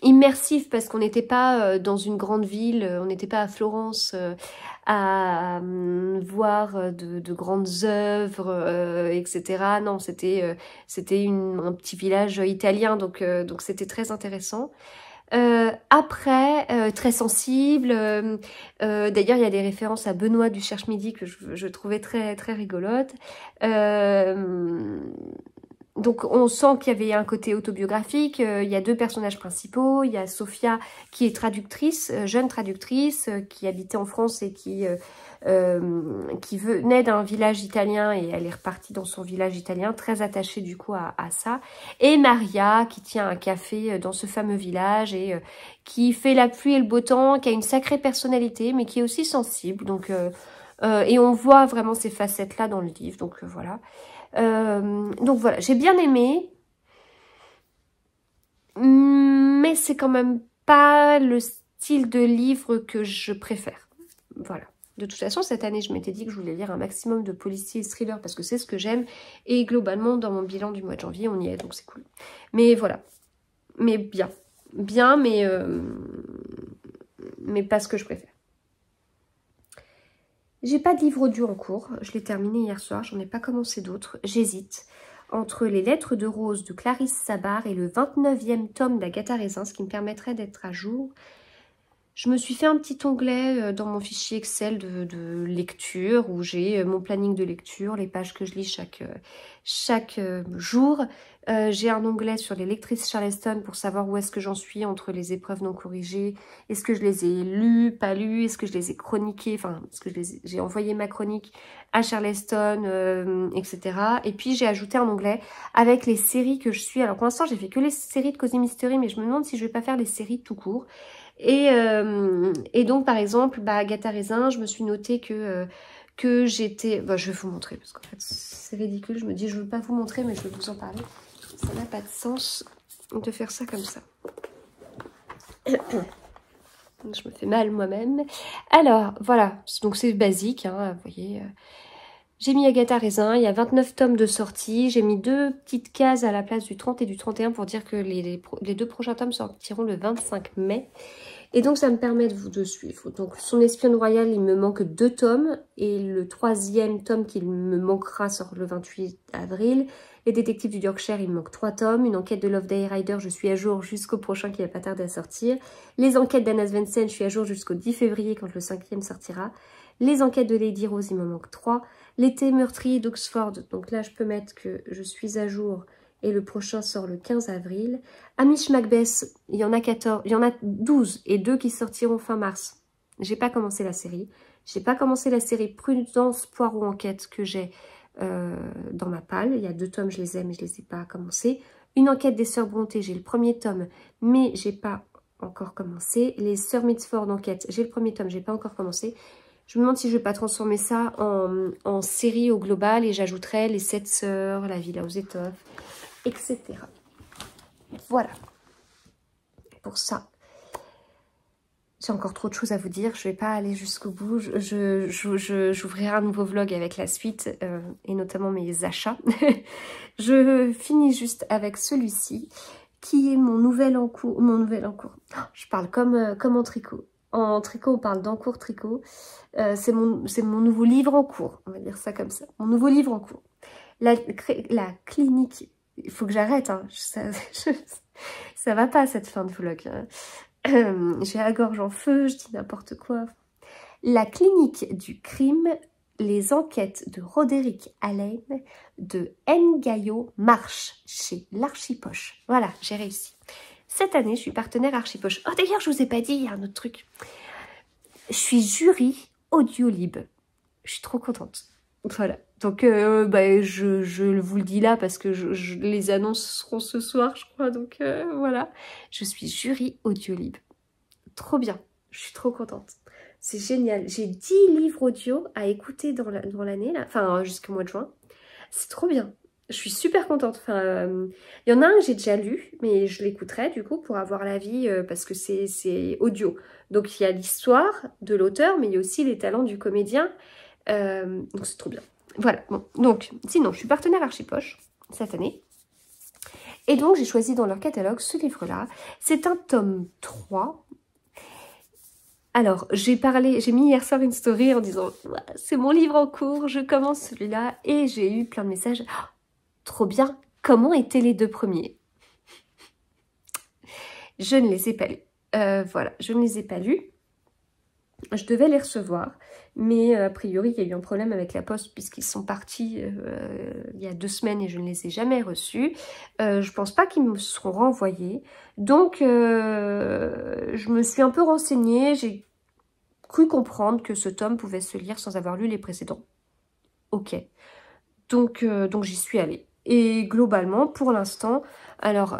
Immersif parce qu'on n'était pas dans une grande ville, on n'était pas à Florence à voir de grandes œuvres, etc. Non, c'était un petit village italien, donc c'était très intéressant. Après, très sensible. D'ailleurs, il y a des références à Benoît du Cherche-Midi que je trouvais très rigolote. Donc on sent qu'il y avait un côté autobiographique. Il y a deux personnages principaux. Il y a Sofia qui est traductrice, jeune traductrice, qui habitait en France et qui venait d'un village italien et elle est repartie dans son village italien, très attachée du coup à ça. Et Maria qui tient un café dans ce fameux village et qui fait la pluie et le beau temps, qui a une sacrée personnalité mais qui est aussi sensible. Donc et on voit vraiment ces facettes-là dans le livre. Donc voilà. Donc voilà, j'ai bien aimé, mais c'est quand même pas le style de livre que je préfère. Voilà. De toute façon, cette année, je m'étais dit que je voulais lire un maximum de policiers et thrillers parce que c'est ce que j'aime. Et globalement, dans mon bilan du mois de janvier, on y est, donc c'est cool. Mais voilà. Mais bien. Bien, mais pas ce que je préfère. J'ai pas de livre audio en cours, je l'ai terminé hier soir, j'en ai pas commencé d'autres. J'hésite entre les lettres de Rose de Clarisse Sabar et le 29e tome d'Agatha Raisin, ce qui me permettrait d'être à jour. Je me suis fait un petit onglet dans mon fichier Excel de lecture où j'ai mon planning de lecture, les pages que je lis chaque jour. J'ai un onglet sur les lectrices Charleston pour savoir où est-ce que j'en suis entre les épreuves non corrigées. Est-ce que je les ai lues, pas lues? Est-ce que je les ai chroniquées? Enfin, est-ce que j'ai envoyé ma chronique à Charleston, etc. Et puis j'ai ajouté un onglet avec les séries que je suis. Alors pour l'instant, j'ai fait que les séries de Cozy Mystery, mais je me demande si je vais pas faire les séries tout court. Et donc, par exemple, Agatha Raisin, je me suis noté que j'étais... je vais vous montrer, parce qu'en fait, c'est ridicule. Je me dis, je ne veux pas vous montrer, mais je vais vous en parler. Ça n'a pas de sens de faire ça comme ça. Je me fais mal moi-même. Alors, voilà. Donc, c'est basique, hein, vous voyez. J'ai mis Agatha Raisin, il y a 29 tomes de sortie. J'ai mis 2 petites cases à la place du 30 et du 31 pour dire que les 2 prochains tomes sortiront le 25 mai. Et donc ça me permet de suivre. Donc Son espionne royale, il me manque 2 tomes. Et le 3e tome qu'il me manquera sort le 28 avril. Les détectives du Yorkshire, il me manque 3 tomes. Une enquête de Loveday Rider, je suis à jour jusqu'au prochain qui va pas tarder à sortir. Les enquêtes d'Anna Svensson, je suis à jour jusqu'au 10 février quand le 5e sortira. Les enquêtes de Lady Rose, il me manque 3. L'été meurtrier d'Oxford, donc là je peux mettre que je suis à jour et le prochain sort le 15 avril. Hamish Macbeth, il y en a 14, il y en a 12 et 2 qui sortiront fin mars. J'ai pas commencé la série. J'ai pas commencé la série Prudence, Poirot, Enquête que j'ai dans ma palle. Il y a 2 tomes, je les ai mais je les ai pas commencés. Une enquête des Sœurs Brontë, j'ai le 1er tome mais j'ai pas encore commencé. Les Sœurs Mitford Enquête, j'ai le 1er tome, j'ai pas encore commencé. Je me demande si je ne vais pas transformer ça en série au global et j'ajouterai les 7 sœurs, la Villa aux étoffes, etc. Voilà. Pour ça, j'ai encore trop de choses à vous dire. Je ne vais pas aller jusqu'au bout. J'ouvrirai un nouveau vlog avec la suite et notamment mes achats. Je finis juste avec celui-ci qui est mon nouvel en cours. Oh, je parle comme en tricot. En tricot, on parle d'encours tricot. C'est mon nouveau livre en cours, on va dire ça comme ça. Mon nouveau livre en cours. La clinique, il faut que j'arrête, hein. Ça va pas cette fin de vlog. J'ai la gorge en feu, je dis n'importe quoi. La clinique du crime, les enquêtes de Roderick Alleyn de Ngayo Marsh chez l'Archipoche. Voilà, j'ai réussi. Cette année, je suis partenaire Archipoche. Oh, d'ailleurs, je vous ai pas dit, il y a un autre truc. Je suis jury Audiolib. Je suis trop contente. Voilà. Donc, je vous le dis là parce que les annonces seront ce soir, je crois. Donc, voilà. Je suis jury Audiolib. Trop bien. Je suis trop contente. C'est génial. J'ai 10 livres audio à écouter dans l'année, là. Enfin, jusqu'au mois de juin. C'est trop bien. Je suis super contente. Enfin, il y en a un que j'ai déjà lu, mais je l'écouterai du coup pour avoir l'avis parce que c'est audio. Donc il y a l'histoire de l'auteur, mais il y a aussi les talents du comédien. Donc c'est trop bien. Voilà. Bon. Donc, sinon, je suis partenaire Archipoche cette année. Et donc, j'ai choisi dans leur catalogue ce livre-là. C'est un tome 3. Alors, j'ai mis hier soir une story en disant « C'est mon livre en cours, je commence celui-là. » Et j'ai eu plein de messages. Oh, trop bien. Comment étaient les 2 premiers? Je ne les ai pas lus. Voilà, je ne les ai pas lus. Je devais les recevoir. Mais a priori, il y a eu un problème avec la poste puisqu'ils sont partis il y a 2 semaines et je ne les ai jamais reçus. Je pense pas qu'ils me seront renvoyés. Donc, je me suis un peu renseignée. J'ai cru comprendre que ce tome pouvait se lire sans avoir lu les précédents. Ok. Donc j'y suis allée. Et globalement, pour l'instant, alors,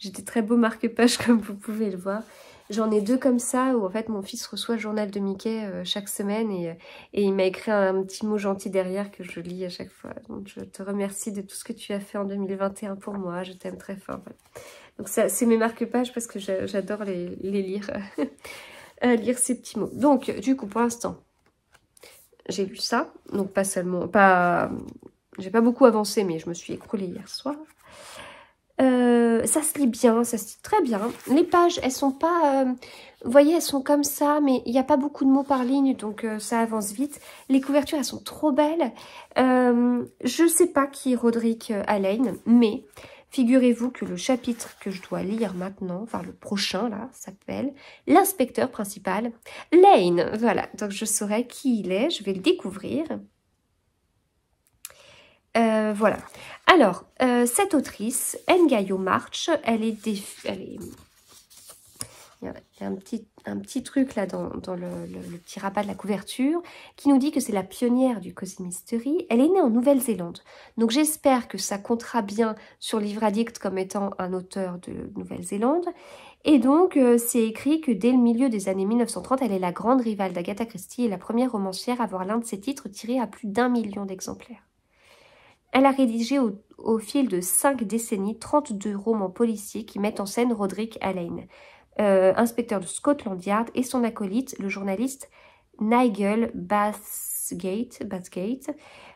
j'ai des très beaux marque-pages comme vous pouvez le voir. J'en ai 2 comme ça, où en fait mon fils reçoit le journal de Mickey chaque semaine et il m'a écrit un petit mot gentil derrière que je lis à chaque fois. Donc je te remercie de tout ce que tu as fait en 2021 pour moi, je t'aime très fort. Voilà. Donc c'est mes marque-pages parce que j'adore les lire, lire ces petits mots. Donc du coup pour l'instant, j'ai lu ça, donc pas seulement, j'ai pas beaucoup avancé mais je me suis écroulée hier soir. Ça se lit bien, ça se lit très bien. Les pages, elles sont pas... vous voyez, elles sont comme ça, mais il n'y a pas beaucoup de mots par ligne, donc ça avance vite. Les couvertures, elles sont trop belles. Je ne sais pas qui est Roderick Alleyn, mais figurez-vous que le chapitre que je dois lire maintenant, enfin le prochain, là, s'appelle « L'inspecteur principal, Lane ». Voilà, donc je saurai qui il est, je vais le découvrir. Voilà. Alors, cette autrice, Ngayo Marsh, il y a un petit truc là dans le petit rabat de la couverture qui nous dit que c'est la pionnière du Cozy Mystery. Elle est née en Nouvelle-Zélande. Donc j'espère que ça comptera bien sur Livre Addict comme étant un auteur de Nouvelle-Zélande. Et donc c'est écrit que dès le milieu des années 1930, elle est la grande rivale d'Agatha Christie et la première romancière à avoir l'un de ses titres tiré à plus d'1 million d'exemplaires. Elle a rédigé au fil de 5 décennies 32 romans policiers qui mettent en scène Roderick Alleyn, inspecteur de Scotland Yard, et son acolyte, le journaliste Nigel Bathgate,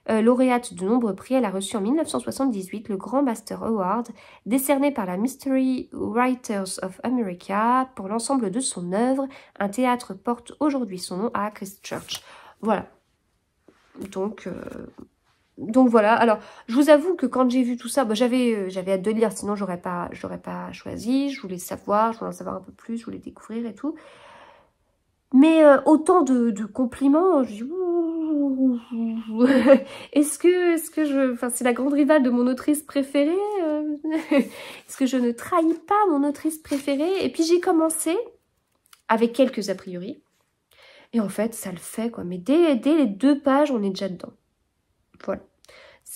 lauréate de nombreux prix. Elle a reçu en 1978 le Grand Master Award, décerné par la Mystery Writers of America pour l'ensemble de son œuvre. Un théâtre porte aujourd'hui son nom à Christchurch. Voilà. Donc voilà, alors je vous avoue que quand j'ai vu tout ça, bah, j'avais hâte de lire, sinon j'aurais pas choisi, je voulais savoir, je voulais en savoir un peu plus, je voulais découvrir et tout. Mais autant de compliments, je dis est-ce que je... Enfin, c'est la grande rivale de mon autrice préférée est-ce que je ne trahis pas mon autrice préférée? Et puis j'ai commencé avec quelques a priori. Et en fait, ça le fait, quoi. Mais dès les 2 pages, on est déjà dedans. Voilà.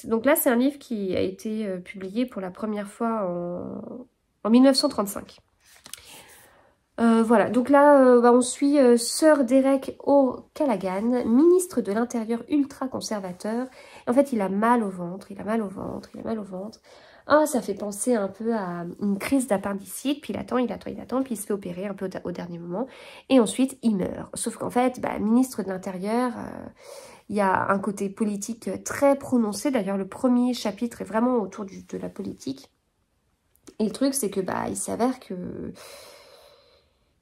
Donc là, c'est un livre qui a été publié pour la première fois en 1935. Voilà, donc là, on suit Sir Derek O'Callaghan, ministre de l'Intérieur ultra-conservateur. En fait, il a mal au ventre, il a mal au ventre, il a mal au ventre. Ah, ça fait penser un peu à une crise d'appendicite, puis il attend, puis il se fait opérer un peu au dernier moment. Et ensuite, il meurt. Sauf qu'en fait, ministre de l'Intérieur... il y a un côté politique très prononcé. D'ailleurs, le premier chapitre est vraiment autour de la politique. Et le truc, c'est que il s'avère que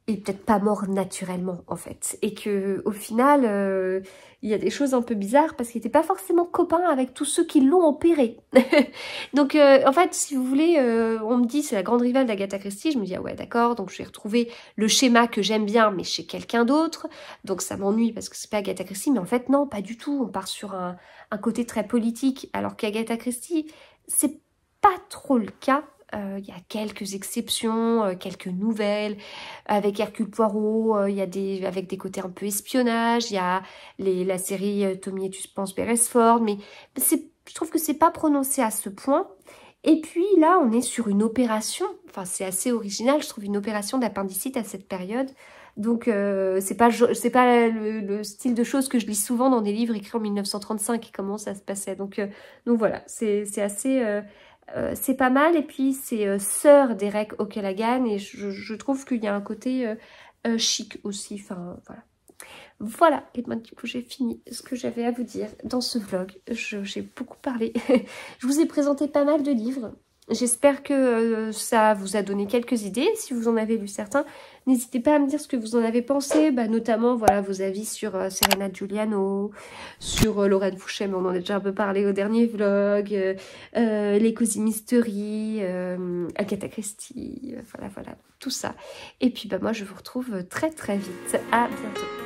il est peut-être pas mort naturellement, en fait. Et que au final, il y a des choses un peu bizarres parce qu'il n'était pas forcément copain avec tous ceux qui l'ont opéré. Donc, en fait, si vous voulez, on me dit c'est la grande rivale d'Agatha Christie. Je me dis, ah ouais, d'accord, donc je vais retrouver le schéma que j'aime bien, mais chez quelqu'un d'autre. Donc, ça m'ennuie parce que c'est pas Agatha Christie. Mais en fait, non, pas du tout. On part sur un côté très politique, alors qu'Agatha Christie, c'est pas trop le cas. Il y a quelques exceptions, quelques nouvelles. Avec Hercule Poirot, il y a avec des côtés un peu espionnage. Il y a la série Tommy et Tuppence Beresford. Mais je trouve que c'est pas prononcé à ce point. Et puis là, on est sur une opération. Enfin, c'est assez original, je trouve, une opération d'appendicite à cette période. Donc, c'est pas le style de choses que je lis souvent dans des livres écrits en 1935 et comment ça se passait. Donc voilà, c'est assez... c'est pas mal, et puis c'est Sir Derek O'Callaghan, et je trouve qu'il y a un côté chic aussi, enfin voilà. Voilà, et ben du coup j'ai fini ce que j'avais à vous dire dans ce vlog. J'ai beaucoup parlé, je vous ai présenté pas mal de livres. J'espère que ça vous a donné quelques idées. Si vous en avez lu certains, n'hésitez pas à me dire ce que vous en avez pensé. Notamment, voilà, vos avis sur Serena Giuliano, sur Lorraine Fouché, mais on en a déjà un peu parlé au dernier vlog. Les Cozy Mystery, Agatha Christie, voilà, tout ça. Et puis, moi, je vous retrouve très très vite. À bientôt.